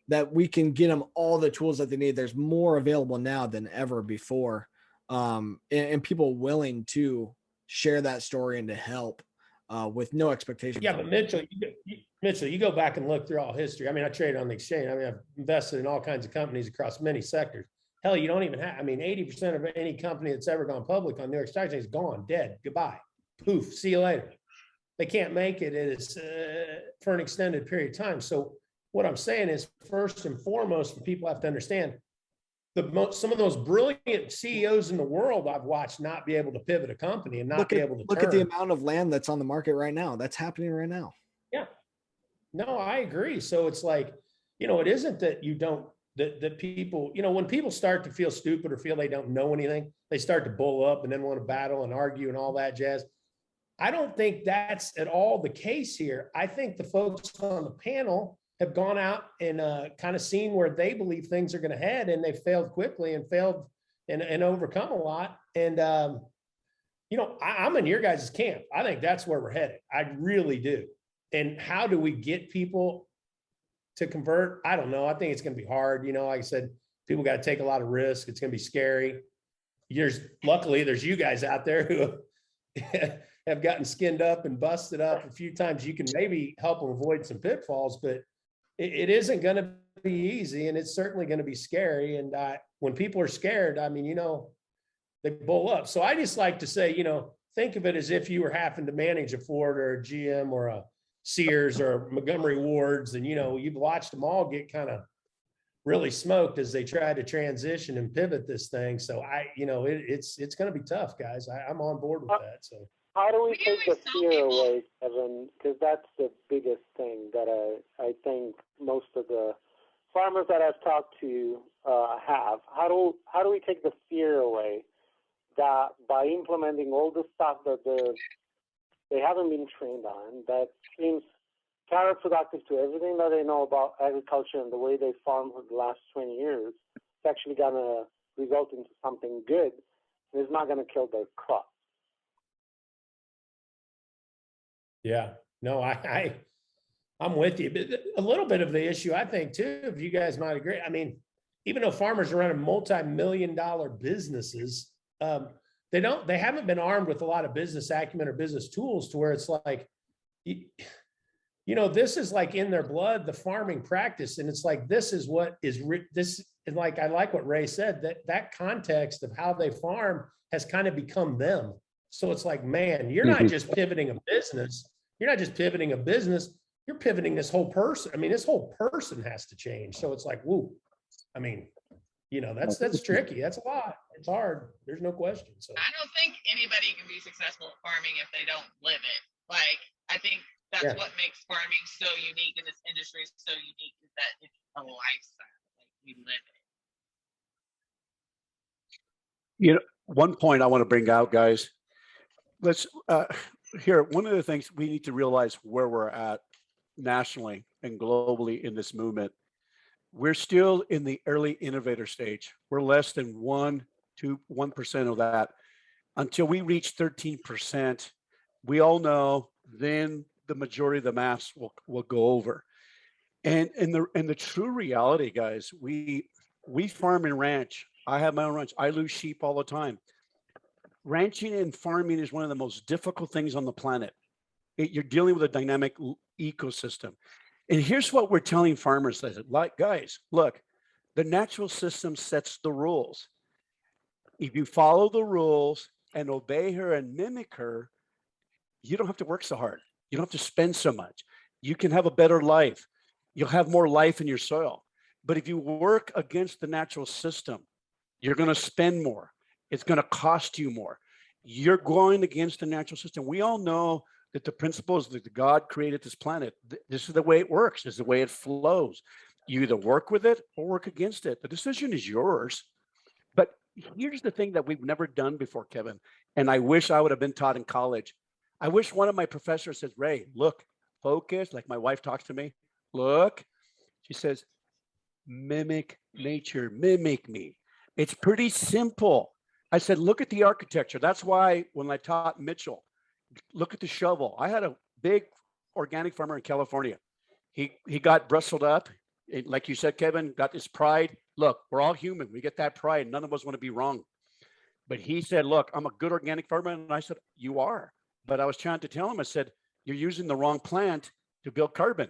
that we can get them all the tools that they need. There's more available now than ever before. And people willing to share that story and to help with no expectation. Yeah, but Mitchell, you go back and look through all history. I mean, I traded on the exchange. I mean, I've invested in all kinds of companies across many sectors. Hell, you don't even have, I mean, 80% of any company that's ever gone public on New York Stock Exchange is gone, dead, goodbye, poof, see you later. They can't make it. It is for an extended period of time. So what I'm saying is, first and foremost, people have to understand some of those brilliant CEOs in the world I've watched not be able to pivot a company and not be able to look at the amount of land that's on the market right now. That's happening right now. Yeah, no, I agree. So it's like, it isn't that you don't, that people, when people start to feel stupid or feel they don't know anything, they start to bull up and then want to battle and argue and all that jazz. I don't think that's at all the case here. I think the folks on the panel have gone out and kind of seen where they believe things are going to head, and they failed quickly and failed and overcome a lot. And, I'm in your guys' camp. I think that's where we're headed. I really do. And how do we get people to convert? I don't know. I think it's going to be hard. Like I said, people got to take a lot of risk. It's going to be scary. Luckily, there's you guys out there who have gotten skinned up and busted up a few times. You can maybe help them avoid some pitfalls, but it isn't going to be easy, and it's certainly going to be scary. And when people are scared, I mean, they bull up. So I just like to say, think of it as if you were having to manage a Ford or a GM or a Sears or Montgomery Wards, and you've watched them all get kind of really smoked as they try to transition and pivot this thing. So it's going to be tough, guys. I'm on board with that. So how do we take the fear away, Kevin? Because that's the biggest thing that I think most of the farmers that I've talked to have. How do we take the fear away that by implementing all the stuff that they haven't been trained on, that seems counterproductive to everything that they know about agriculture and the way they farm for the last 20 years, it's actually going to result into something good, and it's not going to kill their crop. Yeah, no, I'm with you. But a little bit of the issue, I think, too, if you guys might agree. I mean, even though farmers are running multi-million-dollar businesses, they haven't been armed with a lot of business acumen or business tools to where it's like, this is like in their blood, the farming practice. And it's like, this is what is this. And like, I like what Ray said, that context of how they farm has kind of become them. So it's like, man, you're not just pivoting a business, you're not just pivoting a business, you're pivoting this whole person. I mean, this whole person has to change. So it's like, woo. I mean, that's tricky. That's a lot. It's hard. There's no question. So I don't think anybody can be successful at farming if they don't live it. Like, I think that's what makes farming so unique, and this industry is so unique, is that it's a lifestyle. Like, you live it. One point I want to bring out, guys. Let's one of the things we need to realize where we're at nationally and globally in this movement. We're still in the early innovator stage. We're less than 1% of that. Until we reach 13%, we all know then the majority of the mass will go over. And the true reality, guys, we farm and ranch. I have my own ranch. I lose sheep all the time. Ranching and farming is one of the most difficult things on the planet. You're dealing with a dynamic ecosystem. And here's what we're telling farmers, like, guys, look, the natural system sets the rules. If you follow the rules and obey her and mimic her, you don't have to work so hard. You don't have to spend so much. You can have a better life. You'll have more life in your soil. But if you work against the natural system, you're going to spend more. It's going to cost you more. You're going against the natural system. We all know that the principles that God created this planet, this is the way it works. This is the way it flows. You either work with it or work against it. The decision is yours. But here's the thing that we've never done before, Kevin, and I wish I would have been taught in college. I wish one of my professors says, Ray, look, focus, like my wife talks to me, look, she says, mimic nature, mimic me. It's pretty simple. I said, look at the architecture. That's why when I taught Mitchell, look at the shovel. I had a big organic farmer in California. He got bristled up. Like you said, Kevin, got this pride. Look, we're all human. We get that pride. None of us want to be wrong. But he said, look, I'm a good organic farmer. And I said, you are. But I was trying to tell him, I said, you're using the wrong plant to build carbon.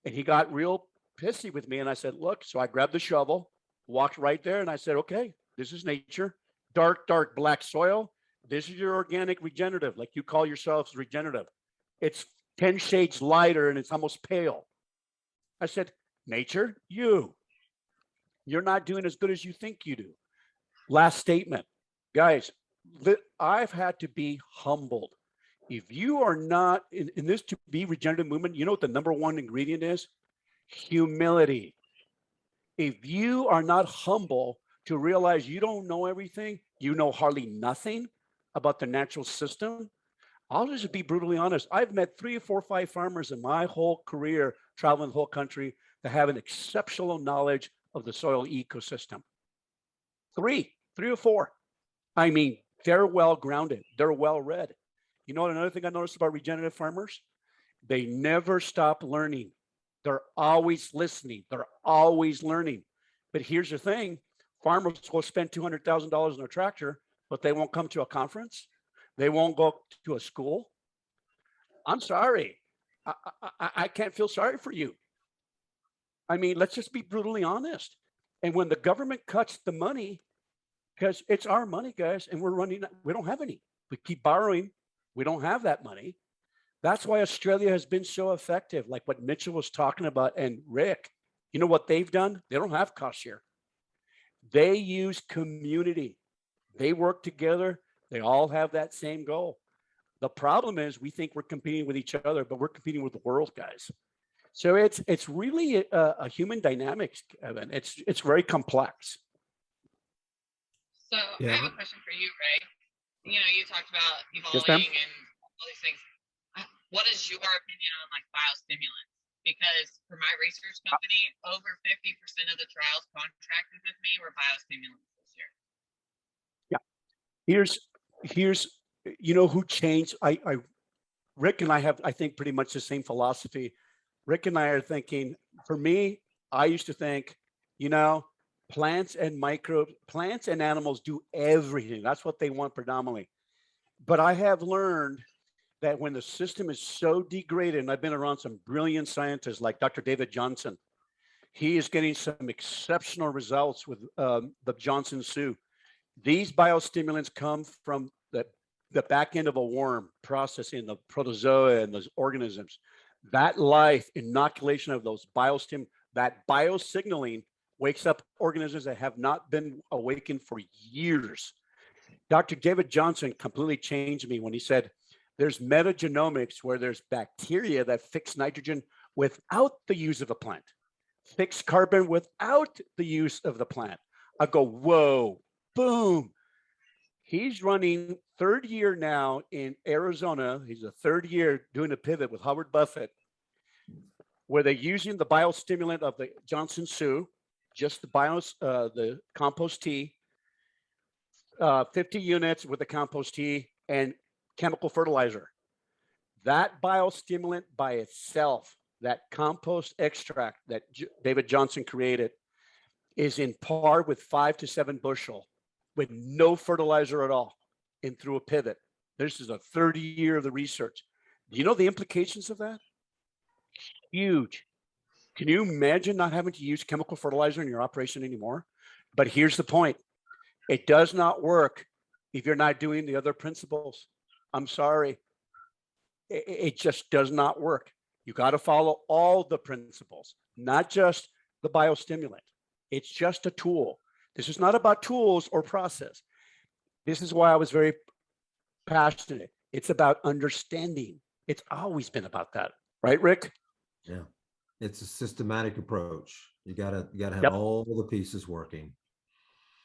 And he got real pissy with me. And I said, look, so I grabbed the shovel, walked right there. And I said, okay, this is nature. Dark, dark black soil. This is your organic regenerative, like you call yourselves regenerative. It's 10 shades lighter and it's almost pale. I said, nature, you're not doing as good as you think you do. Last statement. Guys, I've had to be humbled. If you are not in this to be regenerative movement, you know what the number one ingredient is? Humility. If you are not humble to realize you don't know everything, you know hardly nothing about the natural system, I'll just be brutally honest. I've met 3 or 4 or 5 farmers in my whole career, traveling the whole country, that have an exceptional knowledge of the soil ecosystem. 3 or 4. I mean, they're well grounded. They're well read. You know, another thing I noticed about regenerative farmers, they never stop learning. They're always listening. They're always learning. But here's the thing. Farmers will spend $200,000 on a tractor, but they won't come to a conference. They won't go to a school. I'm sorry. I can't feel sorry for you. I mean, let's just be brutally honest. And when the government cuts the money, because it's our money, guys, and we don't have any. We keep borrowing. We don't have that money. That's why Australia has been so effective, like what Mitchell was talking about. And Rick, you know what they've done? They don't have cost share. They use community. They work together. They all have that same goal. The problem is we think we're competing with each other, but we're competing with the world, guys. So it's really a human dynamics, Kevin. It's very complex. So I have a question for you, Ray. You know, you talked about Yes, ma'am. evolving and all these things. What is your opinion on like biostimulants? Because for my research company, over 50% of the trials contracted with me were biostimulants this year. Yeah. Here's you know who changed? Rick and I have, I think, pretty much the same philosophy. Rick and I are thinking, for me, I used to think, you know, plants and animals do everything. That's what they want predominantly. But I have learned that when the system is so degraded, and I've been around some brilliant scientists like Dr. David Johnson, he is getting some exceptional results with the Johnson Sioux. These biostimulants come from the the back end of a worm processing the protozoa and those organisms. That life inoculation of those that biosignaling wakes up organisms that have not been awakened for years. Dr. David Johnson completely changed me when he said, there's metagenomics where there's bacteria that fix nitrogen without the use of a plant, fix carbon without the use of the plant. I go, whoa, boom. He's running third year now in Arizona. He's a third year doing a pivot with Howard Buffett, where they're using the biostimulant of the Johnson Sioux, just the compost tea, 50 units with the compost tea and chemical fertilizer. That biostimulant by itself, that compost extract that David Johnson created, is in par with 5 to 7 bushel with no fertilizer at all, and through a pivot. This is a 30 year of the research. Do you know the implications of that? Huge. Can you imagine not having to use chemical fertilizer in your operation anymore? But here's the point. It does not work if you're not doing the other principles. I'm sorry. It just does not work. You got to follow all the principles, not just the biostimulant. It's just a tool. This is not about tools or process. This is why I was very passionate. It's about understanding. It's always been about that. Right, Rick? Yeah. It's a systematic approach. You gotta have Yep. all the pieces working.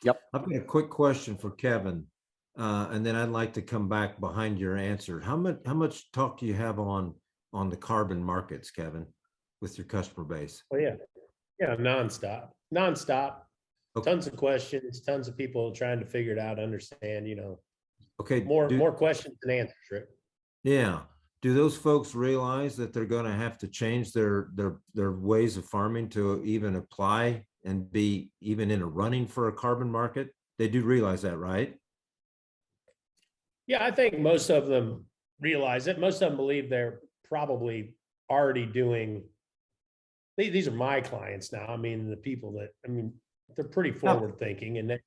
Yep. I've got a quick question for Kevin, and then I'd like to come back behind your answer. How much talk do you have on the carbon markets, Kevin, with your customer base? Oh yeah, nonstop. Okay. Tons of questions, tons of people trying to figure it out, understand. Okay. More questions than answers, Rick. Yeah. Do those folks realize that they're going to have to change their ways of farming to even apply and be even in a running for a carbon market? They do realize that, right? Yeah, I think most of them realize it. Most of them believe they're probably already doing. These are my clients now. I mean, the people that, they're pretty forward thinking, and they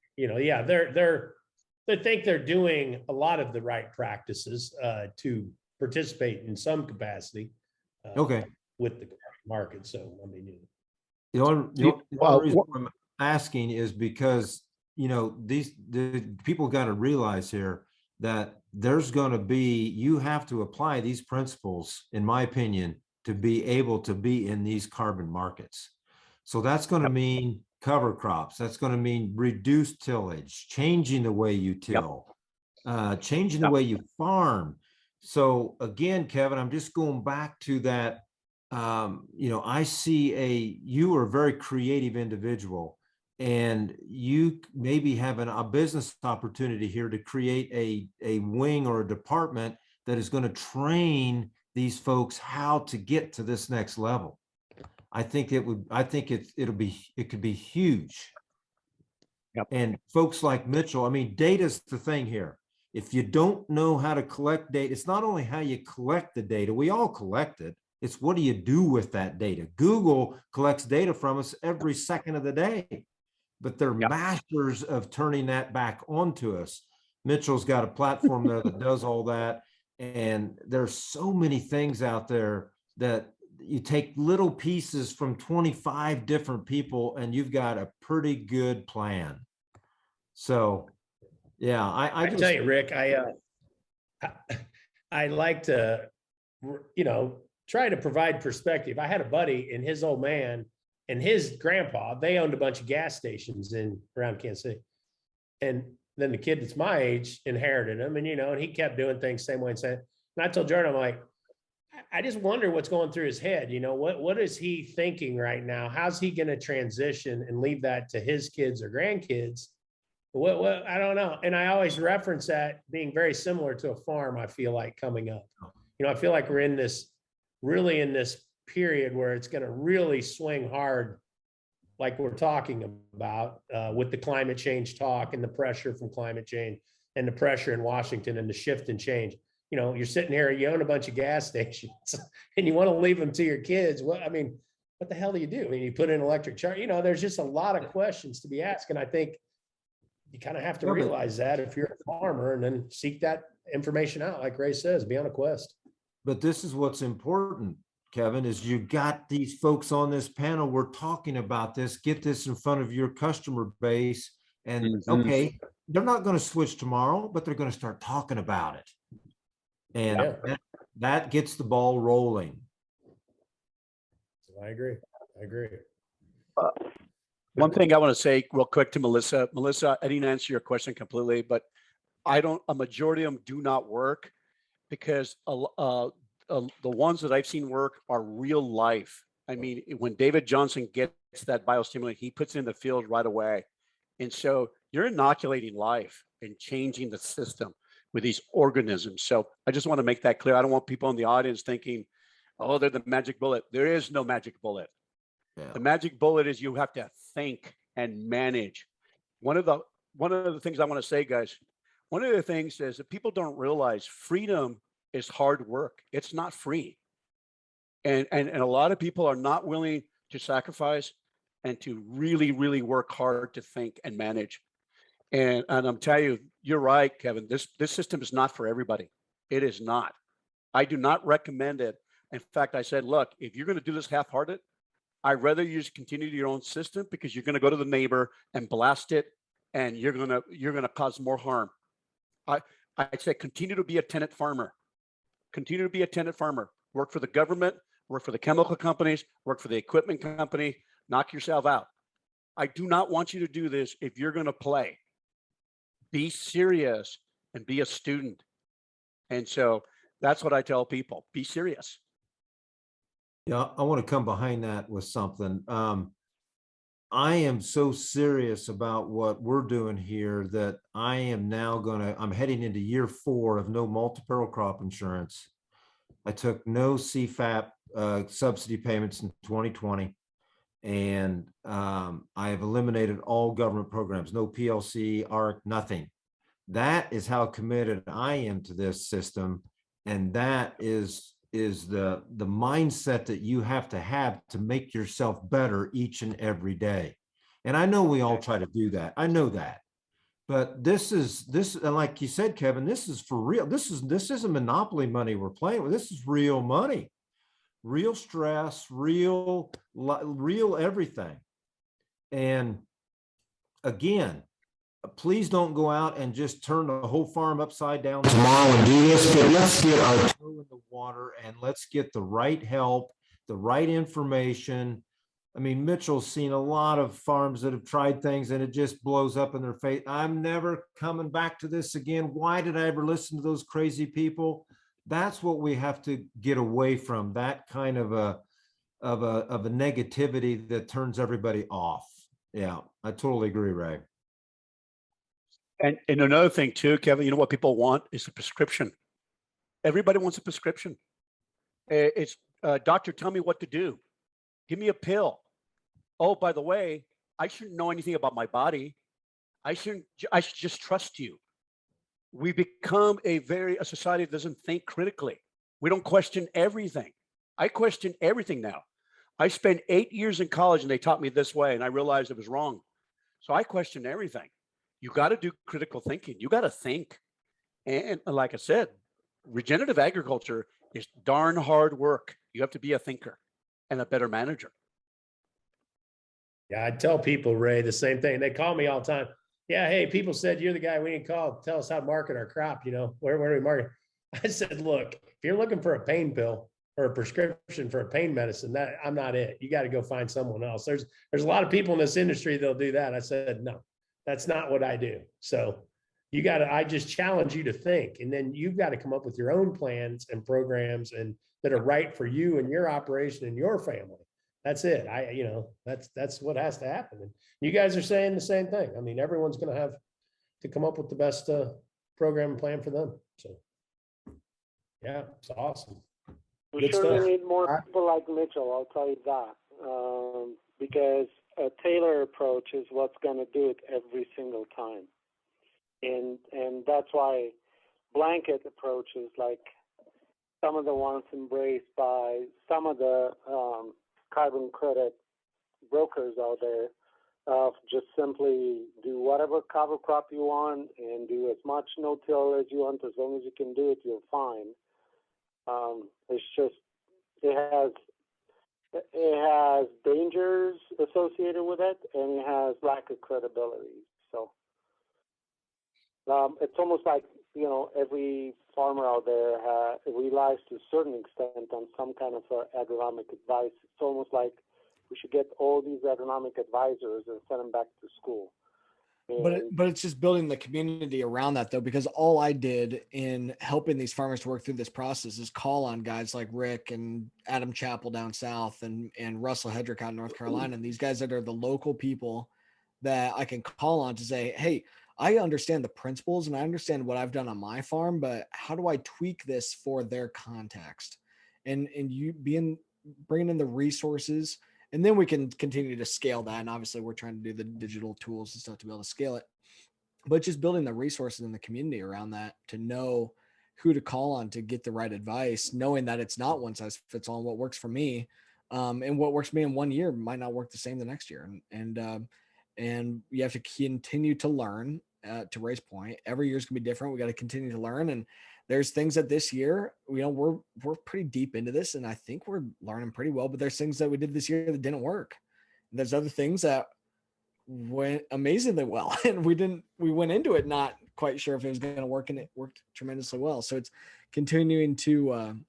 think they're doing a lot of the right practices to participate in some capacity. Okay. With the market. So, The only reason I'm asking is because, the people got to realize here that there's going to be, you have to apply these principles, in my opinion, to be able to be in these carbon markets. So that's going to mean cover crops. That's going to mean reduced tillage, changing the way you till, changing the way you farm. So again, Kevin, I'm just going back to that. I see you are a very creative individual, and you maybe have a business opportunity here to create a wing or a department that is going to train these folks how to get to this next level. I think it could be huge. Yep. And folks like Mitchell, data's the thing here. If you don't know how to collect data, it's not only how you collect the data, we all collect it. It's what do you do with that data? Google collects data from us every second of the day, but they're masters of turning that back onto us. Mitchell's got a platform there that does all that. And there's so many things out there that you take little pieces from 25 different people and you've got a pretty good plan. So, yeah, I just tell you, Rick, I like to, try to provide perspective. I had a buddy and his old man and his grandpa, they owned a bunch of gas stations around Kansas City. And then the kid that's my age inherited them, and he kept doing things same way. And I told Jordan, I'm like, I just wonder what's going through his head. What is he thinking right now? How's he going to transition and leave that to his kids or grandkids? What I don't know. And I always reference that being very similar to a farm. I feel like coming up, I feel like we're in this period where it's going to really swing hard, like we're talking about with the climate change talk and the pressure from climate change and the pressure in Washington and the shift and change. You're sitting here, you own a bunch of gas stations and you want to leave them to your kids. What the hell do? You put in electric charge, there's just a lot of questions to be asked. And I think you kind of have to Yeah, but- realize that if you're a farmer, and then seek that information out, like Ray says, be on a quest. But this is what's important, Kevin, is you got these folks on this panel. We're talking about this. Get this in front of your customer base. And okay, they're not going to switch tomorrow, but they're going to start talking about it. And Yeah. that gets the ball rolling. I agree. One thing I want to say real quick to Melissa. Melissa, I didn't answer your question completely, but a majority of them do not work because the ones that I've seen work are real life. I mean, when David Johnson gets that biostimulant, he puts it in the field right away. And so you're inoculating life and changing the system with these organisms. So I just want to make that clear. I don't want people in the audience thinking, oh, they're the magic bullet. There is no magic bullet. Yeah. The magic bullet is you have to think and manage. One of the things I want to say, guys, one of the things is that people don't realize freedom is hard work. It's not free. And a lot of people are not willing to sacrifice and to really, really work hard to think and manage. And I'm telling you, you're right, Kevin. This system is not for everybody. It is not. I do not recommend it. In fact, I said, look, if you're going to do this half-hearted, I'd rather you just continue your own system, because you're going to go to the neighbor and blast it, and you're going to cause more harm. I'd say continue to be a tenant farmer. Continue to be a tenant farmer. Work for the government, work for the chemical companies, work for the equipment company, knock yourself out. I do not want you to do this if you're going to play. Be serious and be a student. And so that's what I tell people. Be serious. Yeah, I want to come behind that with something. I am so serious about what we're doing here that I am now I'm heading into year 4 of no multi-peril crop insurance. I took no CFAP subsidy payments in 2020. And I have eliminated all government programs, no PLC, ARC, nothing. That is how committed I am to this system. And that is the mindset that you have to make yourself better each and every day. And I know we all try to do that. I know that. But this, and like you said, Kevin, this is for real. This isn't monopoly money we're playing with. This is real money. Real stress, real everything. And again, please don't go out and just turn the whole farm upside down tomorrow and do this, but let's get our toe in the water and let's get the right help, the right information. I mean, Mitchell's seen a lot of farms that have tried things and it just blows up in their face. I'm never coming back to this again. Why did I ever listen to those crazy people? That's what we have to get away from, that kind of a negativity that turns everybody off. Yeah, I totally agree, Ray. And another thing too, Kevin, you know what people want is a prescription. Everybody wants a prescription. It's doctor, tell me what to do. Give me a pill. Oh, by the way, I shouldn't know anything about my body. I should just trust you. We become a society that doesn't think critically. We don't question everything. I question everything now. I spent 8 years in college and they taught me this way and I realized it was wrong. So I question everything. You got to do critical thinking. You got to think. And like I said, regenerative agriculture is darn hard work. You have to be a thinker and a better manager. Yeah, I tell people, Ray, the same thing. They call me all the time. Yeah, hey, people said you're the guy we didn't call. Tell us how to market our crop. You know, where do we market? I said, look, if you're looking for a pain pill or a prescription for a pain medicine, that I'm not it. You got to go find someone else. There's a lot of people in this industry that'll do that. I said, no, that's not what I do. So I just challenge you to think, and then you've got to come up with your own plans and programs and that are right for you and your operation and your family. That's it. That's what has to happen. And you guys are saying the same thing. I mean, everyone's going to have to come up with the best program and plan for them. So yeah, it's awesome. We Good surely stuff. need more people like Mitchell, I'll tell you that, because a tailor approach is what's going to do it every single time. And that's why blanket approaches, like some of the ones embraced by some of the carbon credit brokers out there, of just simply do whatever cover crop you want and do as much no-till as you want. As long as you can do it, you're fine. It's just it has dangers associated with it, and it has lack of credibility. So it's almost like, you know, every farmer out there relies to a certain extent on some kind of agronomic advice. It's almost like we should get all these agronomic advisors and send them back to school. But it's just building the community around that, though, because all I did in helping these farmers to work through this process is call on guys like Rick and Adam Chappell down south and Russell Hedrick out in North Carolina, and these guys that are the local people that I can call on to say, hey, I understand the principles and I understand what I've done on my farm, but how do I tweak this for their context? And you bringing in the resources, and then we can continue to scale that. And obviously we're trying to do the digital tools and stuff to be able to scale it, but just building the resources in the community around that to know who to call on to get the right advice, knowing that it's not one size fits all. And what works for me and what works for me in 1 year might not work the same the next year. And you have to continue to learn. To Ray's point, every year is gonna be different. We got to continue to learn, and there's things that this year, you know, we're pretty deep into this, and I think we're learning pretty well. But there's things that we did this year that didn't work. And there's other things that went amazingly well, and we went into it not quite sure if it was going to work, and it worked tremendously well. So it's continuing to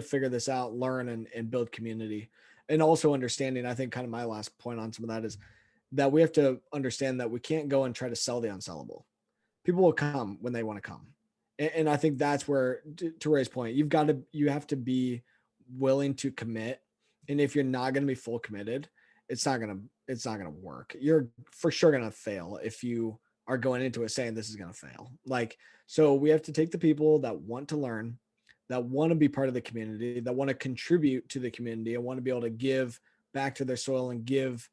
figure this out, learn, and build community, and also understanding. I think kind of my last point on some of that is that we have to understand that we can't go and try to sell the unsellable. People will come when they want to come. And I think that's where, to Ray's point, you have to be willing to commit. And if you're not going to be full committed, it's not going to work. You're for sure going to fail if you are going into it saying this is going to fail. So we have to take the people that want to learn, that want to be part of the community, that want to contribute to the community, and want to be able to give back to their soil and give,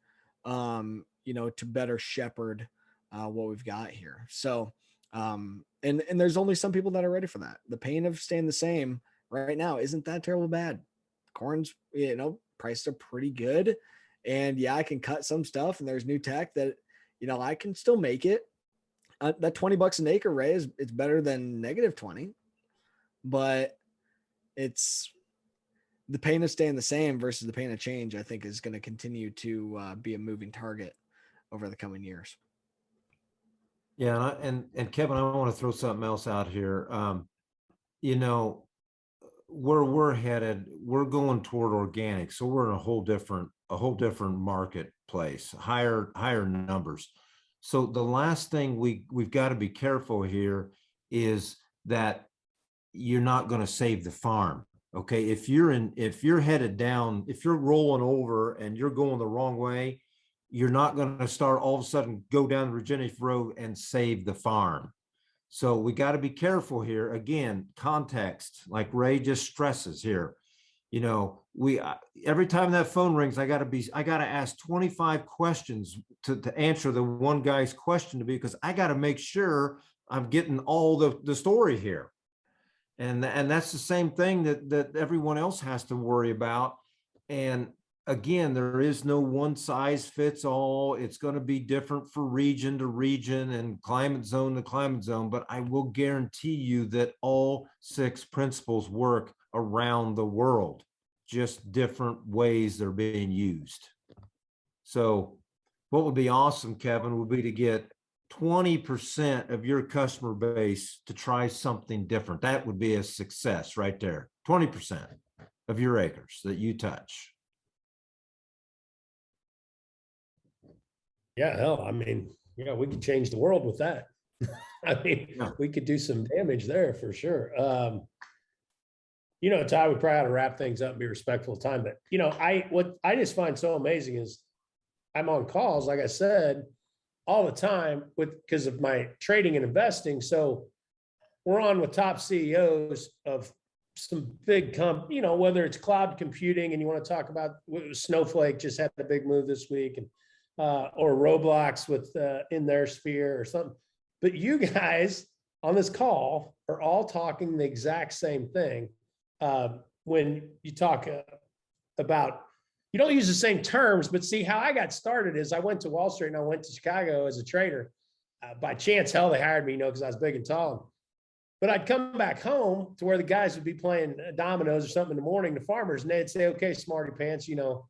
to better shepherd what we've got here. So, and there's only some people that are ready for that. The pain of staying the same right now isn't that terrible bad. Corn's, prices are pretty good. And yeah, I can cut some stuff, and there's new tech that, I can still make it. That $20 an acre, Ray, it's better than -20, but it's the pain of staying the same versus the pain of change, I think, is going to continue to be a moving target over the coming years. Yeah. And Kevin, I want to throw something else out here. Where we're headed, we're going toward organic. So we're in a whole different marketplace, higher numbers. So the last thing we've got to be careful here is that you're not going to save the farm. Okay. If you're headed down, if you're rolling over and you're going the wrong way, you're not going to start all of a sudden go down the Regenerative road and save the farm. So we got to be careful here. Again, context, like Ray just stresses here. Every time that phone rings, I got to ask 25 questions to answer the one guy's question to me, because I got to make sure I'm getting all the story here. And that's the same thing that everyone else has to worry about. And again, there is no one size fits all. It's going to be different for region to region and climate zone to climate zone, but I will guarantee you that all 6 principles work around the world, just different ways they're being used. So what would be awesome, Kevin, would be to get 20% of your customer base to try something different. That would be a success right there. 20% of your acres that you touch. Yeah, hell, I mean, we could change the world with that. I mean, we could do some damage there for sure. Todd, we probably ought to wrap things up and be respectful of time. But, what I just find so amazing is I'm on calls, like I said, all the time because of my trading and investing. So we're on with top CEOs of some big whether it's cloud computing, and you want to talk about Snowflake just had a big move this week, and or Roblox with in their sphere or something. But you guys on this call are all talking the exact same thing. When you talk about you don't use the same terms, but see how I got started is I went to Wall Street and I went to Chicago as a trader. By chance, hell, they hired me, you know, because I was big and tall. But I'd come back home to where the guys would be playing dominoes or something in the morning, the farmers, and they'd say, okay, smarty pants, you know,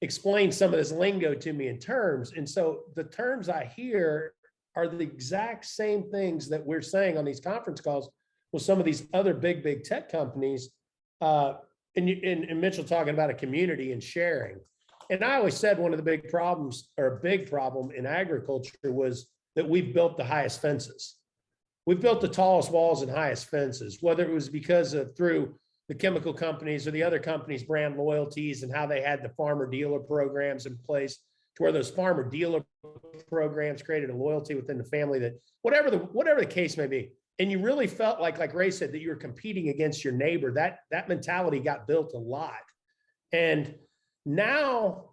explain some of this lingo to me in terms. And so the terms I hear are the exact same things that we're saying on these conference calls with some of these other big tech companies. And Mitchell talking about a community and sharing. And I always said one of the big problems, or a big problem in agriculture, was that we've built the highest fences. We've built the tallest walls and highest fences, whether it was because of through the chemical companies or the other companies' brand loyalties and how they had the farmer dealer programs in place, to where those farmer dealer programs created a loyalty within the family, that whatever the case may be. And you really felt like Ray said, that you were competing against your neighbor. That mentality got built a lot. And now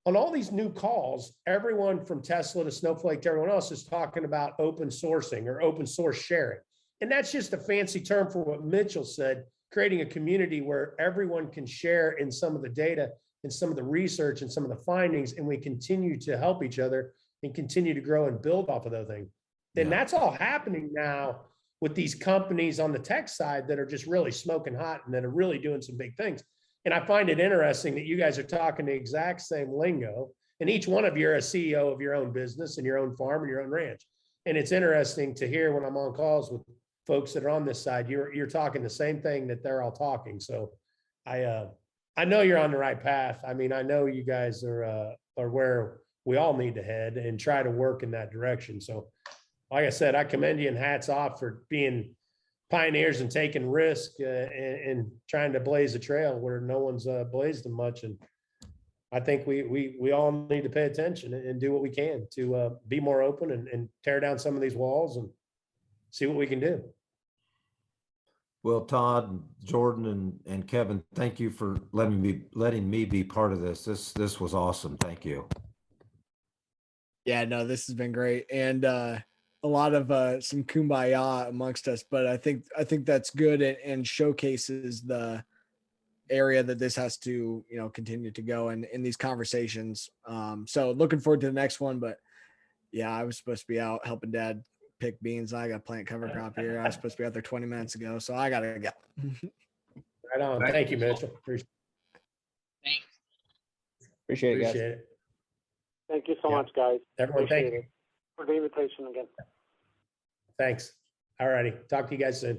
on all these new calls, everyone from Tesla to Snowflake to everyone else is talking about open sourcing or open source sharing. And that's just a fancy term for what Mitchell said, creating a community where everyone can share in some of the data and some of the research and some of the findings, and we continue to help each other and continue to grow and build off of those things. And that's all happening now with these companies on the tech side that are just really smoking hot and that are really doing some big things. And I find it interesting that you guys are talking the exact same lingo, and each one of you are a CEO of your own business and your own farm and your own ranch. And it's interesting to hear when I'm on calls with folks that are on this side, you're talking the same thing that they're all talking. So I know you're on the right path. I mean, I know you guys are where we all need to head and try to work in that direction. So like I said, I commend you and hats off for being pioneers and taking risk and trying to blaze a trail where no one's blazed them much. And I think we all need to pay attention and do what we can to be more open and tear down some of these walls and see what we can do. Well, Todd, Jordan, and Kevin, thank you for letting me be part of this. This was awesome. Thank you. Yeah, no, this has been great. And a lot of some kumbaya amongst us, but I think that's good and showcases the area that this has to, you know, continue to go in these conversations. So looking forward to the next one. But yeah, I was supposed to be out helping Dad pick beans. I got plant cover crop here. I was supposed to be out there 20 minutes ago, so I gotta go. Right on. Thank you, Mitchell. Thanks. Appreciate it, guys. Appreciate it. Thank you so much, guys. Everyone, thank you. For the invitation again. Thanks. All righty. Talk to you guys soon.